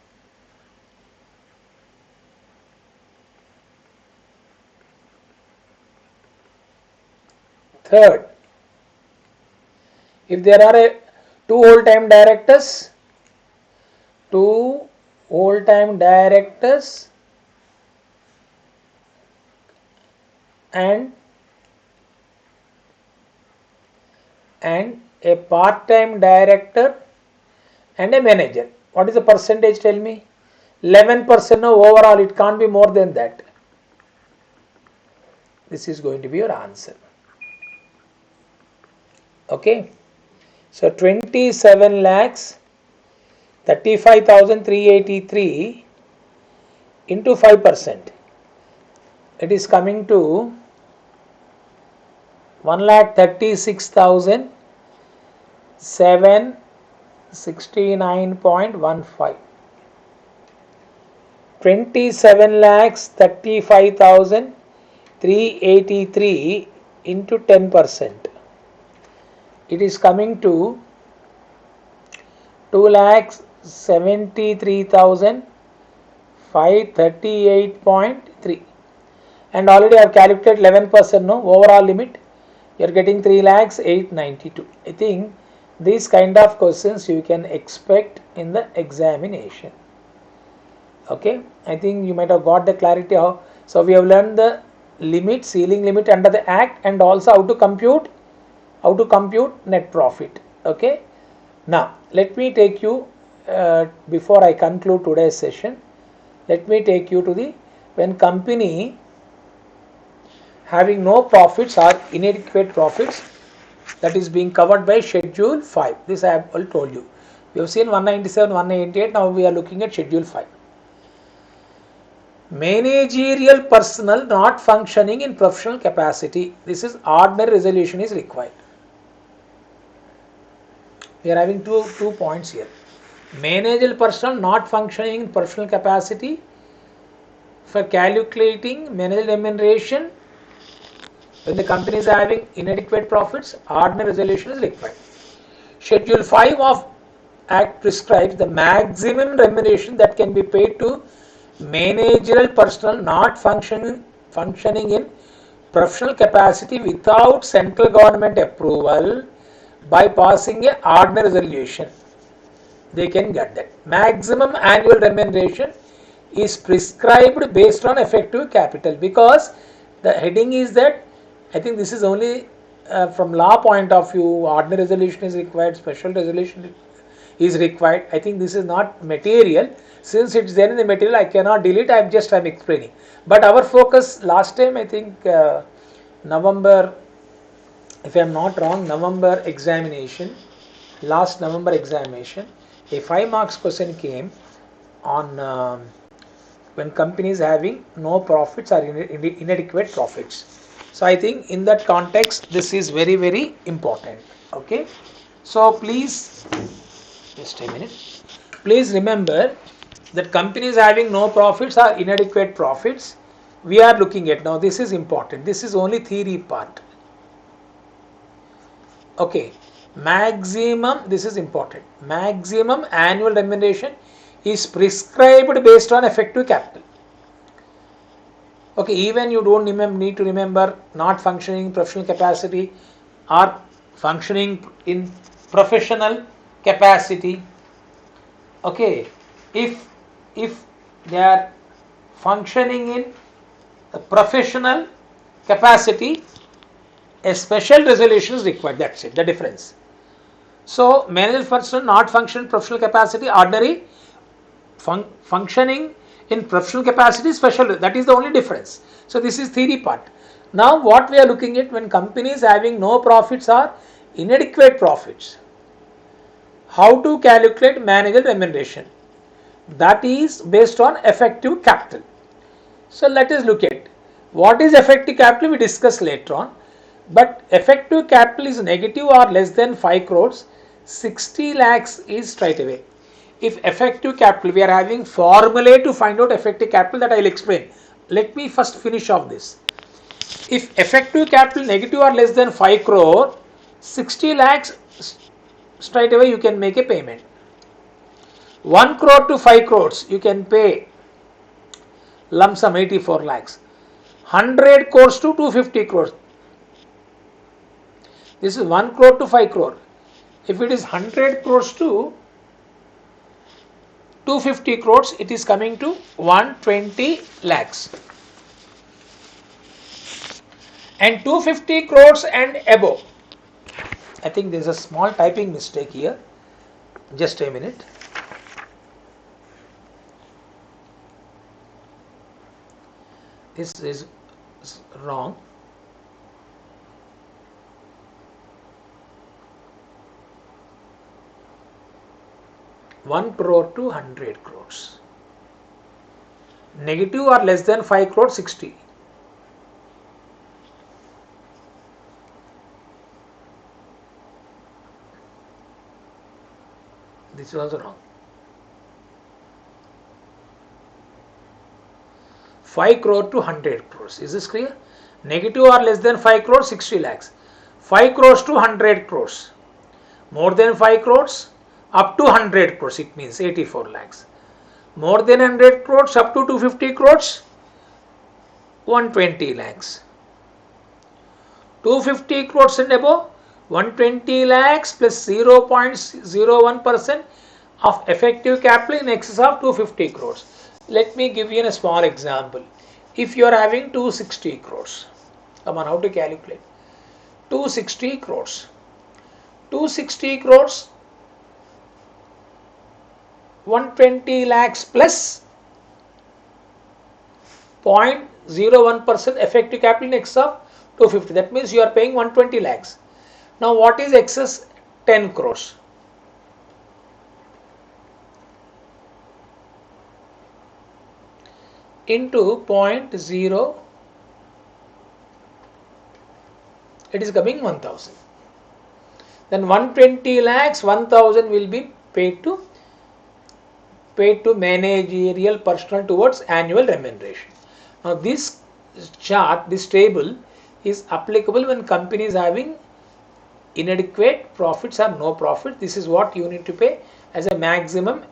third, if there are two whole time directors, and a part-time director and a manager. What is the percentage? Tell me. 11% overall. It can't be more than that. This is going to be your answer. Okay. So 27 lakhs 35,383 into 5%. It is coming to 1,36,769.15. 27 lakhs 35,383 into 10%. It is coming to 2,73,538.3. And already I have calculated 11% overall limit. You are getting 3,0892. I think these kind of questions you can expect in the examination. Okay, I think you might have got the clarity how. So we have learned the limit, ceiling limit under the act, and also how to compute net profit. Okay, now let me take you before I conclude today's session. Let me take you to the when company having no profits or inadequate profits, that is being covered by schedule 5. This I have already told you. We have seen 197, 188. Now we are looking at schedule 5. Managerial personnel not functioning in professional capacity. This is ordinary resolution is required. We are having two points here. Managerial personnel not functioning in professional capacity for calculating managerial remuneration when the company is having inadequate profits, ordinary resolution is required. Schedule 5 of Act prescribes the maximum remuneration that can be paid to managerial personnel not functioning in professional capacity without central government approval by passing a ordinary resolution. They can get that. Maximum annual remuneration is prescribed based on effective capital, because the heading is that, I think this is only from law point of view, ordinary resolution is required, special resolution is required. I think this is not material. Since it's there in the material, I cannot delete. I'm explaining. But our focus last time, I think November, if I'm not wrong, November examination, last November examination, a 5 marks question came on when companies having no profits or inadequate profits. So I think in that context, this is very, very important. Okay. So please, just a minute. Please remember that companies having no profits or inadequate profits, we are looking at now. This is important. This is only theory part. Okay. Maximum, this is important. Maximum annual remuneration is prescribed based on effective capital. Okay, even you don't need to remember not functioning in professional capacity or functioning in professional capacity. Okay, if they are functioning in a professional capacity, a special resolution is required. That's it, the difference. So, managerial personnel not function in professional capacity, ordinary functioning in professional capacity, special, that is the only difference. So this is theory part. Now what we are looking at, when companies having no profits or inadequate profits, how to calculate managerial remuneration? That is based on effective capital. So let us look at what is effective capital. We discuss later on, but effective capital is negative or less than 5 crores, 60 lakhs is straight away. If effective capital, we are having formulae to find out effective capital, that I will explain. Let me first finish off this. If effective capital negative or less than 5 crore, 60 lakhs straight away you can make a payment. 1 crore to 5 crores you can pay lump sum 84 lakhs. 100 crores to 250 crores. This is 1 crore to 5 crore. If it is 100 crores to 250 crores, it is coming to 120 lakhs. And 250 crores and above. I think there is a small typing mistake here. Just a minute. This is wrong. One crore to 100 crores. Negative or less than 5 crores, 60. This is also wrong. 5 crore to 100 crores. Is this clear? Negative or less than 5 crores, 60 lakhs. 5 crores to 100 crores. More than 5 crores, up to 100 crores, it means 84 lakhs. More than 100 crores, up to 250 crores, 120 lakhs. 250 crores and above, 120 lakhs plus 0.01% of effective capital in excess of 250 crores. Let me give you a small example. If you are having 260 crores, come on, how to calculate? 260 crores. 260 crores, 120 lakhs plus 0.01% effective capital in excess of 250. That means you are paying 120 lakhs. Now what is excess? 10 crores. Into 0.0, it is coming 1000. Then 120 lakhs, 1000 will be paid to paid to managerial personnel towards annual remuneration. Now this chart, this table is applicable when company is having inadequate profits or no profit. This is what you need to pay as a maximum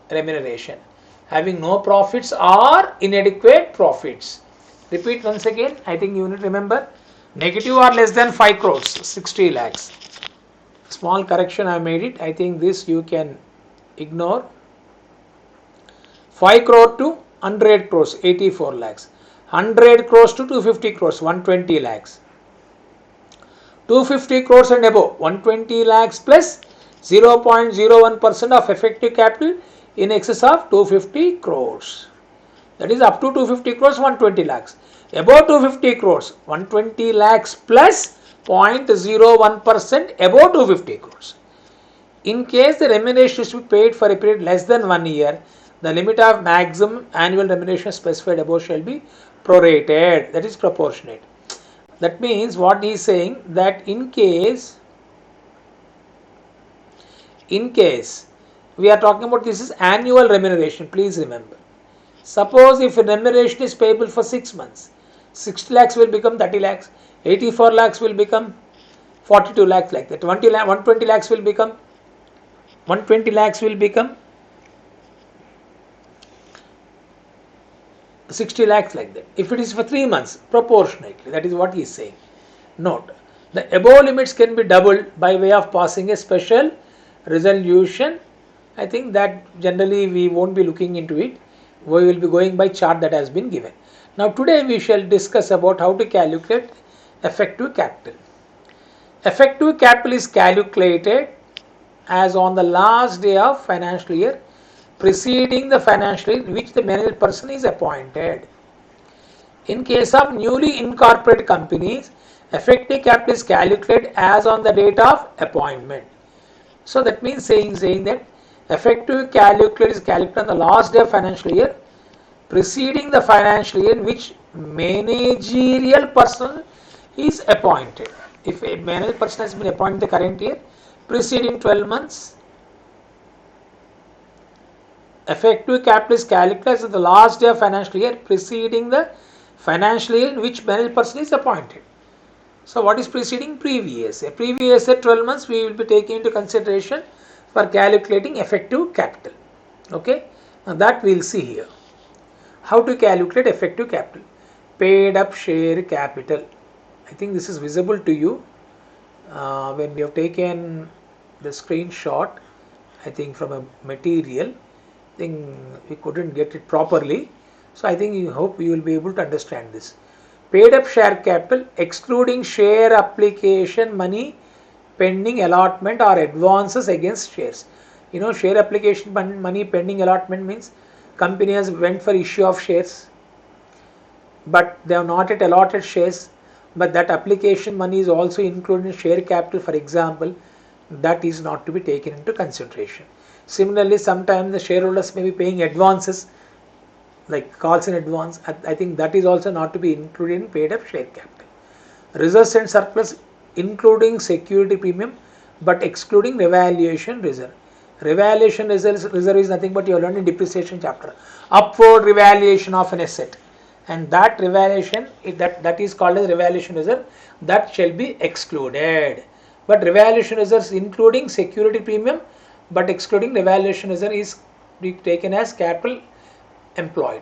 remuneration. Having no profits or inadequate profits. Repeat once again, I think you need to remember, negative or less than 5 crores, 60 lakhs. Small correction I made it, I think this you can ignore. 5 crore to 100 crores, 84 lakhs. 100 crores to 250 crores, 120 lakhs. 250 crores and above, 120 lakhs plus 0.01% of effective capital in excess of 250 crores. That is up to 250 crores, 120 lakhs. Above 250 crores, 120 lakhs plus 0.01% above 250 crores. In case the remuneration is to be paid for a period less than 1 year, the limit of maximum annual remuneration specified above shall be prorated, that is proportionate. That means what he is saying, that in case we are talking about, this is annual remuneration, please remember. Suppose if remuneration is payable for 6 months, 60 lakhs will become 30 lakhs, 84 lakhs will become 42 lakhs, like that. 120 lakhs will become 60 lakhs, like that. If it is for 3 months, proportionately, that is what he is saying. Note, the above limits can be doubled by way of passing a special resolution. I think that generally we won't be looking into it. We will be going by chart that has been given. Now today we shall discuss about how to calculate effective capital. Effective capital is calculated as on the last day of financial year preceding the financial year in which the managed person is appointed. In case of newly incorporated companies, effective capital is calculated as on the date of appointment. So that means saying that effective capital is calculated on the last day of financial year preceding the financial year in which managerial person is appointed. If a managerial person has been appointed the current year, preceding 12 months, effective capital is calculated on the last day of financial year preceding the financial year in which managerial person is appointed. So what is preceding? Previous year. Previous year 12 months we will be taking into consideration for calculating effective capital. Okay, now that we will see here. How to calculate effective capital? Paid up share capital. I think this is visible to you when we have taken the screenshot. I think from a material, I think we couldn't get it properly. So I think you hope you will be able to understand this. Paid up share capital excluding share application money pending allotment or advances against shares. You know, share application money pending allotment means company has went for issue of shares, but they have not yet allotted shares, but that application money is also included in share capital, for example, that is not to be taken into consideration. Similarly, sometimes the shareholders may be paying advances, like calls in advance. I think that is also not to be included in paid up share capital. Reserves and surplus including security premium but excluding revaluation reserve. Revaluation reserve is nothing but you have learned in depreciation chapter. Upward revaluation of an asset, and that revaluation, that is called as revaluation reserve, that shall be excluded. But revaluation reserves including security premium but excluding revaluation reserve is taken as capital employed.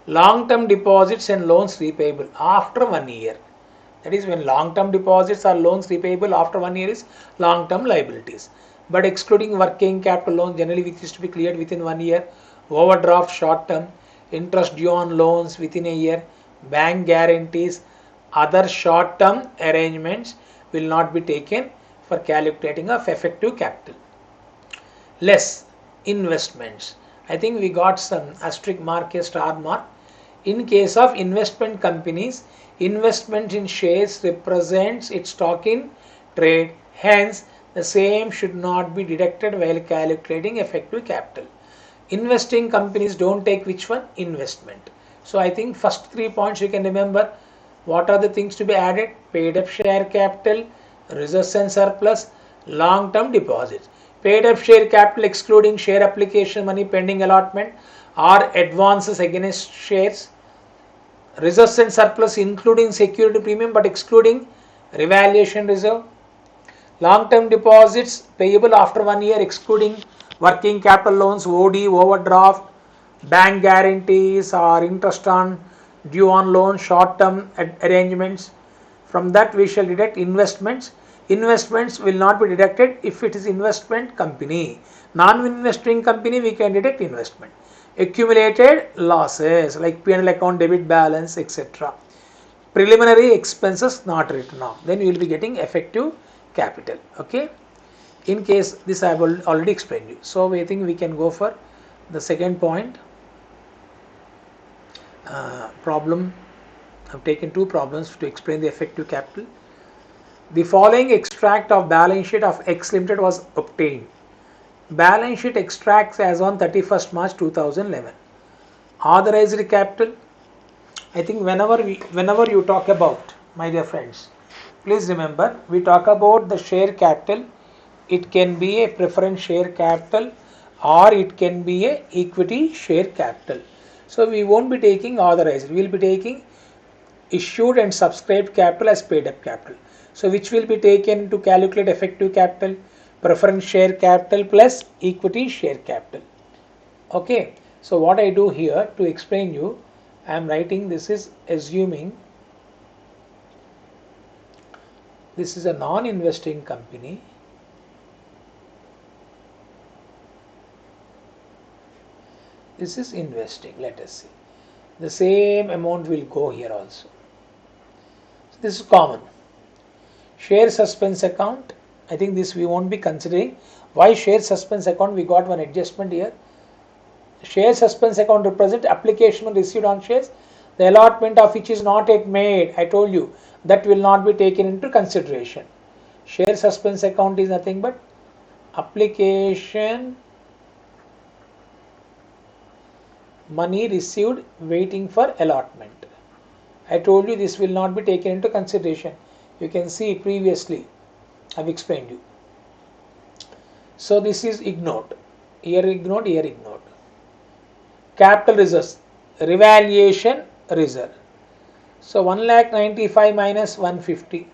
Long-term deposits and loans repayable after 1 year. That is, when long-term deposits or loans repayable after 1 year is long-term liabilities. But excluding working capital loans generally which is to be cleared within 1 year, overdraft short-term, interest due on loans within a year, bank guarantees, other short-term arrangements will not be taken for calculating of effective capital. Less investments. I think we got some asterisk mark, a star mark. In case of investment companies, investment in shares represents its stock in trade. Hence, the same should not be deducted while calculating effective capital. Investing companies don't take which one? Investment. So I think first 3 points you can remember. What are the things to be added? Paid up share capital, reserves and surplus, long-term deposits. Paid up share capital excluding share application money pending allotment or advances against shares. Reserves and surplus including security premium but excluding revaluation reserve. Long-term deposits payable after 1 year excluding working capital loans, OD, overdraft, bank guarantees or interest on due on loan, short-term arrangements. From that we shall deduct investments. Investments will not be deducted if it is investment company. Non-investing company we can deduct investment. Accumulated losses like P&L account, debit balance, etc. Preliminary expenses not written off. Then you will be getting effective capital. Okay. In case this I have already explained you. So I think we can go for the second point. Problem. I have taken two problems to explain the effective capital. The following extract of balance sheet of X Limited was obtained. Balance sheet extracts as on 31st March 2011. Authorized capital. I think whenever you talk about, my dear friends, please remember we talk about the share capital. It can be a preference share capital or it can be a equity share capital. So we won't be taking authorized. We will be taking issued and subscribed capital as paid up capital. So which will be taken to calculate effective capital? Preference share capital plus equity share capital. Okay. So what I do here to explain you, I am writing this is assuming this is a non-investing company. This is investing. Let us see. The same amount will go here also. So this is common. Share suspense account. I think this we won't be considering. Why share suspense account? We got one adjustment here. Share suspense account represent application received on shares, the allotment of which is not yet made. I told you that will not be taken into consideration. Share suspense account is nothing but application money received waiting for allotment. I told you this will not be taken into consideration. You can see previously I have explained you. So this is ignored. Here ignored, here ignored. Capital reserves, revaluation reserve. So 1,95,000 minus 150.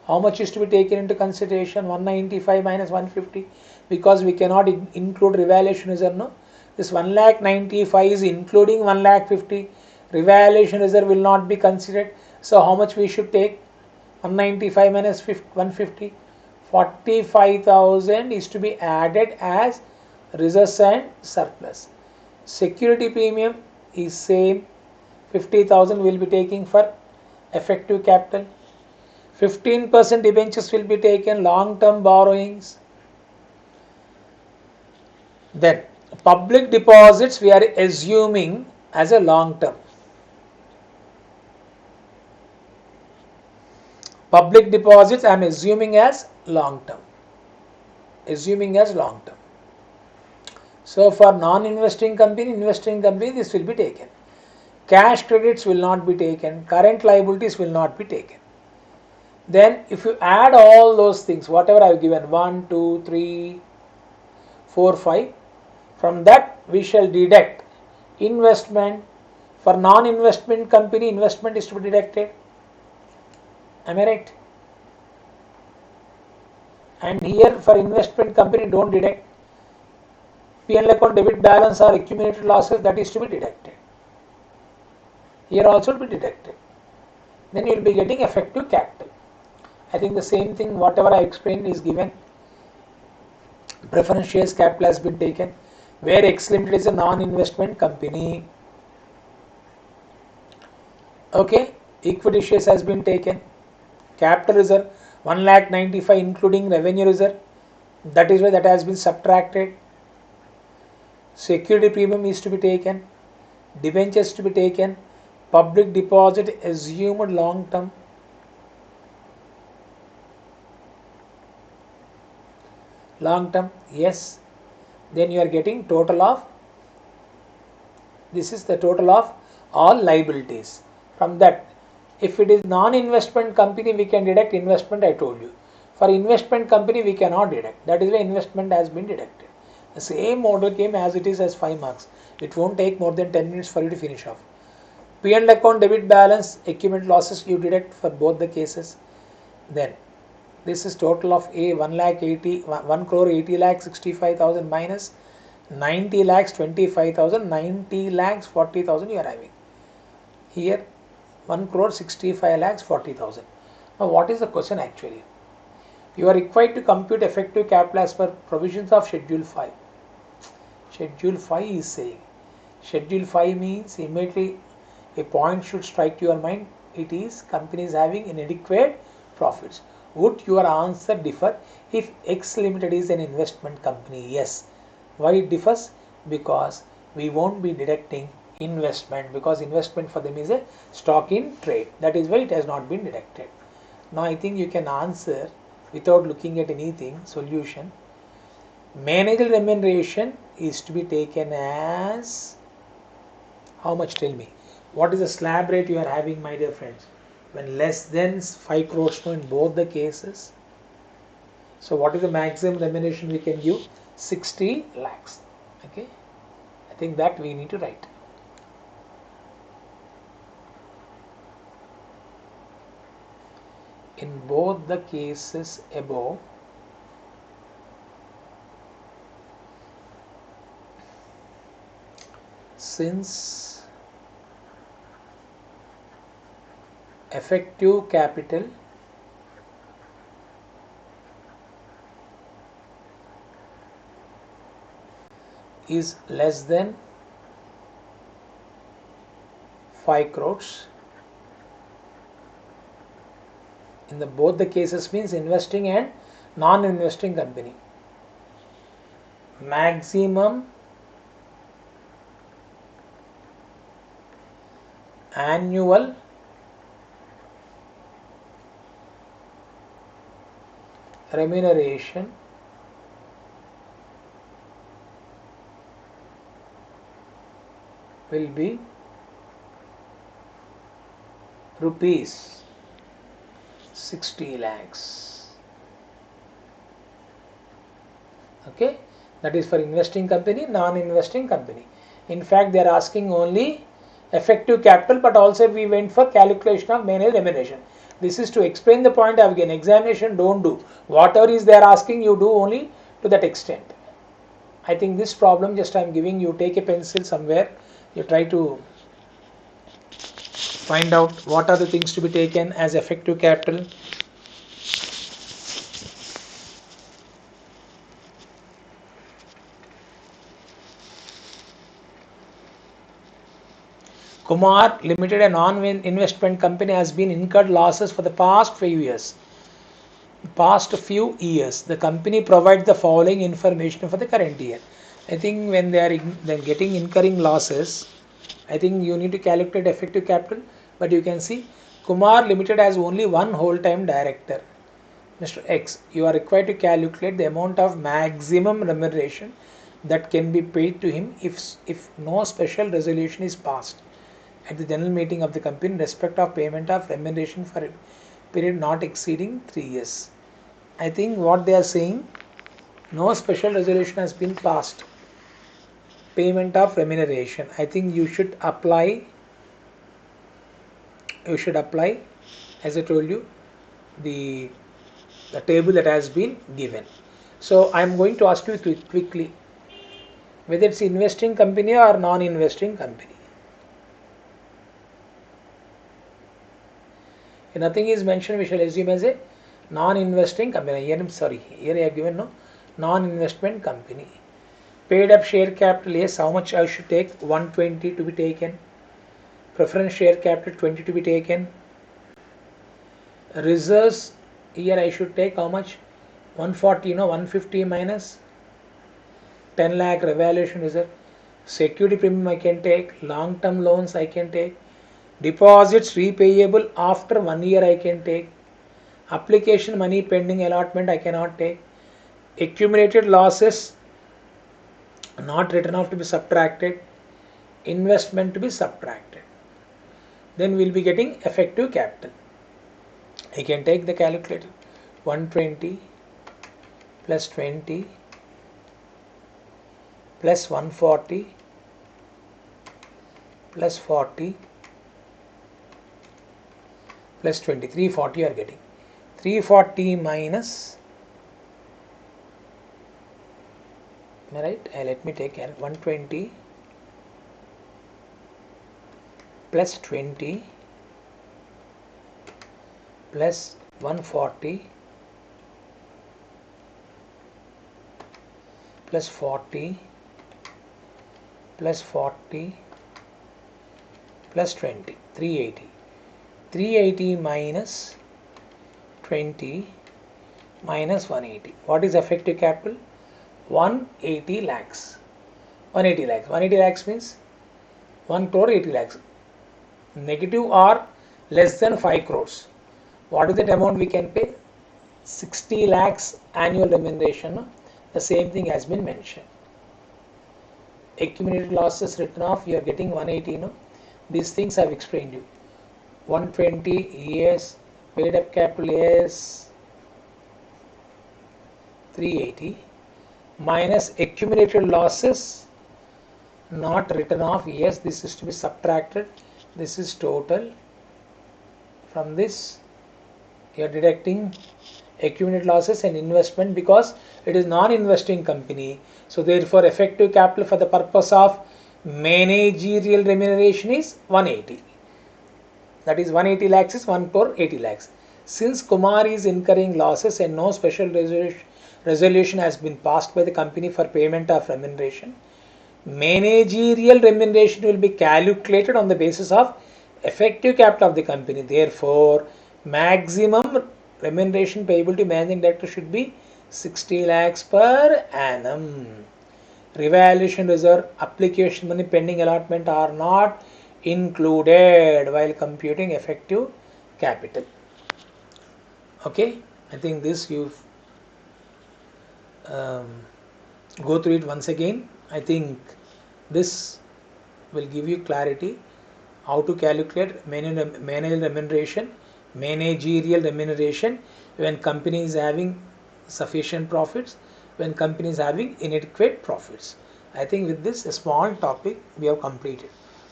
How much is to be taken into consideration? 195 minus 150, because we cannot include revaluation reserve. No, this 1,95,000 is including 1,50,000. Revaluation reserve will not be considered. So how much we should take? 195 minus 150. 45,000 is to be added as reserves and surplus. Security premium is same. 50,000 will be taking for effective capital. 15% debentures will be taken, long-term borrowings. Then public deposits we are assuming as a long-term. Public deposits I am assuming as long-term. So for non-investing company, investing company, this will be taken. Cash credits will not be taken. Current liabilities will not be taken. Then if you add all those things, whatever I have given, 1, 2, 3, 4, 5, from that we shall deduct investment. For non-investment company, investment is to be deducted. Am I right? And here for investment company, don't deduct. P&L account, debit balance or accumulated losses, that is to be deducted. Here also to be deducted. Then you will be getting effective capital. I think the same thing whatever I explained is given. Preference shares capital has been taken, where X Limited is a non-investment company. Okay, equity shares has been taken. Capital reserve 1,95,000 including revenue reserve. That is why that has been subtracted. Security premium is to be taken. Debentures to be taken. Public deposit assumed long term. Long term, yes. Then you are getting total of, this is the total of all liabilities. From that, if it is non-investment company, we can deduct investment, I told you. For investment company we cannot deduct. That is why investment has been deducted. The same model came as it is as 5 marks. It won't take more than 10 minutes for you to finish off. P&L account debit balance, accumulated losses you deduct for both the cases. Then this is total of A 1 crore 80 lakh 65,000 minus 90 lakhs 25,000, 90 lakhs 40,000 you are having. Here 1 crore 65 lakhs 40,000. Now what is the question actually? You are required to compute effective capital as per provisions of Schedule 5. Schedule 5 is saying, Schedule 5 means immediately a point should strike to your mind. It is companies having inadequate profits. Would your answer differ if X Limited is an investment company? Yes. Why it differs? Because we won't be deducting investment, because investment for them is a stock in trade. That is why it has not been deducted. Now I think you can answer without looking at anything. Solution. Managerial remuneration is to be taken as how much? Tell me. What is the slab rate you are having, my dear friends? When less than 5 crores in both the cases. So what is the maximum remuneration we can give? 60 lakhs. Okay. I think that we need to write. In both the cases above, since effective capital is less than 5 crores, in the both the cases means investing and non-investing company, maximum annual remuneration will be rupees 60 lakhs. Okay, that is for investing company, non-investing company. In fact, they are asking only effective capital, but also we went for calculation of managed remuneration. This is to explain the point. Again, examination don't do whatever is they are asking, you do only to that extent. I think this problem just I am giving you. Take a pencil somewhere, you try to find out what are the things to be taken as effective capital. Kumar Limited, a non-investment company, has been incurred losses for the past few years. The company provides the following information for the current year. I think when they are getting incurring losses, I think you need to calculate effective capital. But you can see Kumar Limited has only one whole-time director, Mr. X. You are required to calculate the amount of maximum remuneration that can be paid to him if no special resolution is passed at the general meeting of the company in respect of payment of remuneration for a period not exceeding 3 years. I think what they are saying, no special resolution has been passed. Payment of remuneration. I think you should apply, as I told you, the table that has been given. So I am going to ask you quickly whether it's investing company or non-investing company. If nothing is mentioned, we shall assume as a non-investing company. Here I have given no non-investment company. Paid up share capital, yes, how much I should take? 120 to be taken. Preference share capital 20 to be taken. Reserves, here I should take how much? 140, 150 minus 10 lakh revaluation reserve. Security premium I can take. Long term loans I can take. Deposits repayable after 1 year I can take. Application money pending allotment I cannot take. Accumulated losses not written off to be subtracted. Investment to be subtracted. Then we will be getting effective capital. I can take the calculator. 120 plus 20 plus 140 plus 40 plus 20, 340 you are getting. 340 minus, am I right? Let me take care. 120 plus 20 plus 140 plus 40 plus 40 plus 20, 380. 380 minus 20 minus 180. What is effective capital? 180 lakhs. 180 lakhs. 180 lakhs means 1 crore 80 lakhs. Negative or less than 5 crores. What is that amount we can pay? 60 lakhs annual remuneration. The same thing has been mentioned. Accumulated losses written off, you are getting 180. No? These things I have explained you. 120 yes, paid up capital yes, 380 minus accumulated losses not written off, yes, this is to be subtracted, this is total. From this you are deducting accumulated losses and investment because it is non-investing company, so therefore effective capital for the purpose of managerial remuneration is 180. That is 180 lakhs is 1 crore 80 lakhs. Since Kumar is incurring losses and no special resolution has been passed by the company for payment of remuneration, managerial remuneration will be calculated on the basis of effective capital of the company. Therefore, maximum remuneration payable to managing director should be 60 lakhs per annum. Revaluation reserve, application money, pending allotment are not included while computing effective capital. Okay, I think this you go through it once again. I think this will give you clarity how to calculate managerial remuneration when company is having sufficient profits, when company is having inadequate profits. I think with this a small topic we have completed.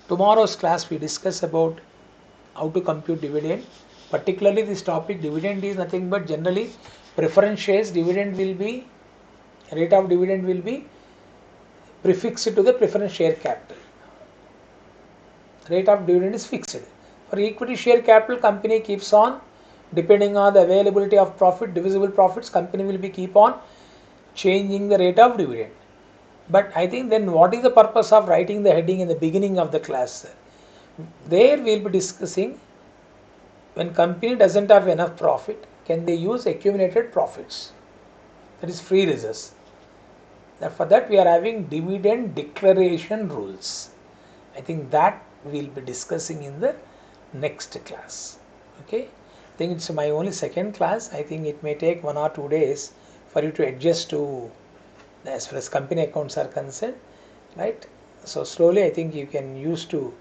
Tomorrow's class we discuss about how to compute dividend. Particularly this topic, dividend is nothing but generally preference shares dividend will be, rate of dividend will be prefixed to the preference share capital. Rate of dividend is fixed. For equity share capital, company keeps on, depending on the availability of profit, divisible profits, company will be keep on changing the rate of dividend. But I think then what is the purpose of writing the heading in the beginning of the class? There we will be discussing when company doesn't have enough profit, can they use accumulated profits? That is free reserves. For that we are having dividend declaration rules. I think that we will be discussing in the next class. Okay, I think it's my only second class. I think it may take 1 or 2 days for you to adjust to as far as company accounts are concerned, right? So slowly I think you can use to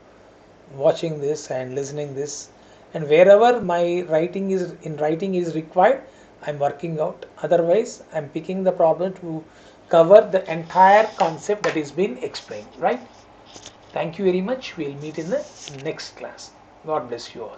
watching this and listening this, and wherever my writing is required, I'm working out. Otherwise I'm picking the problem to cover the entire concept that is being explained, right? Thank you very much. We'll meet in the next class. God bless you all.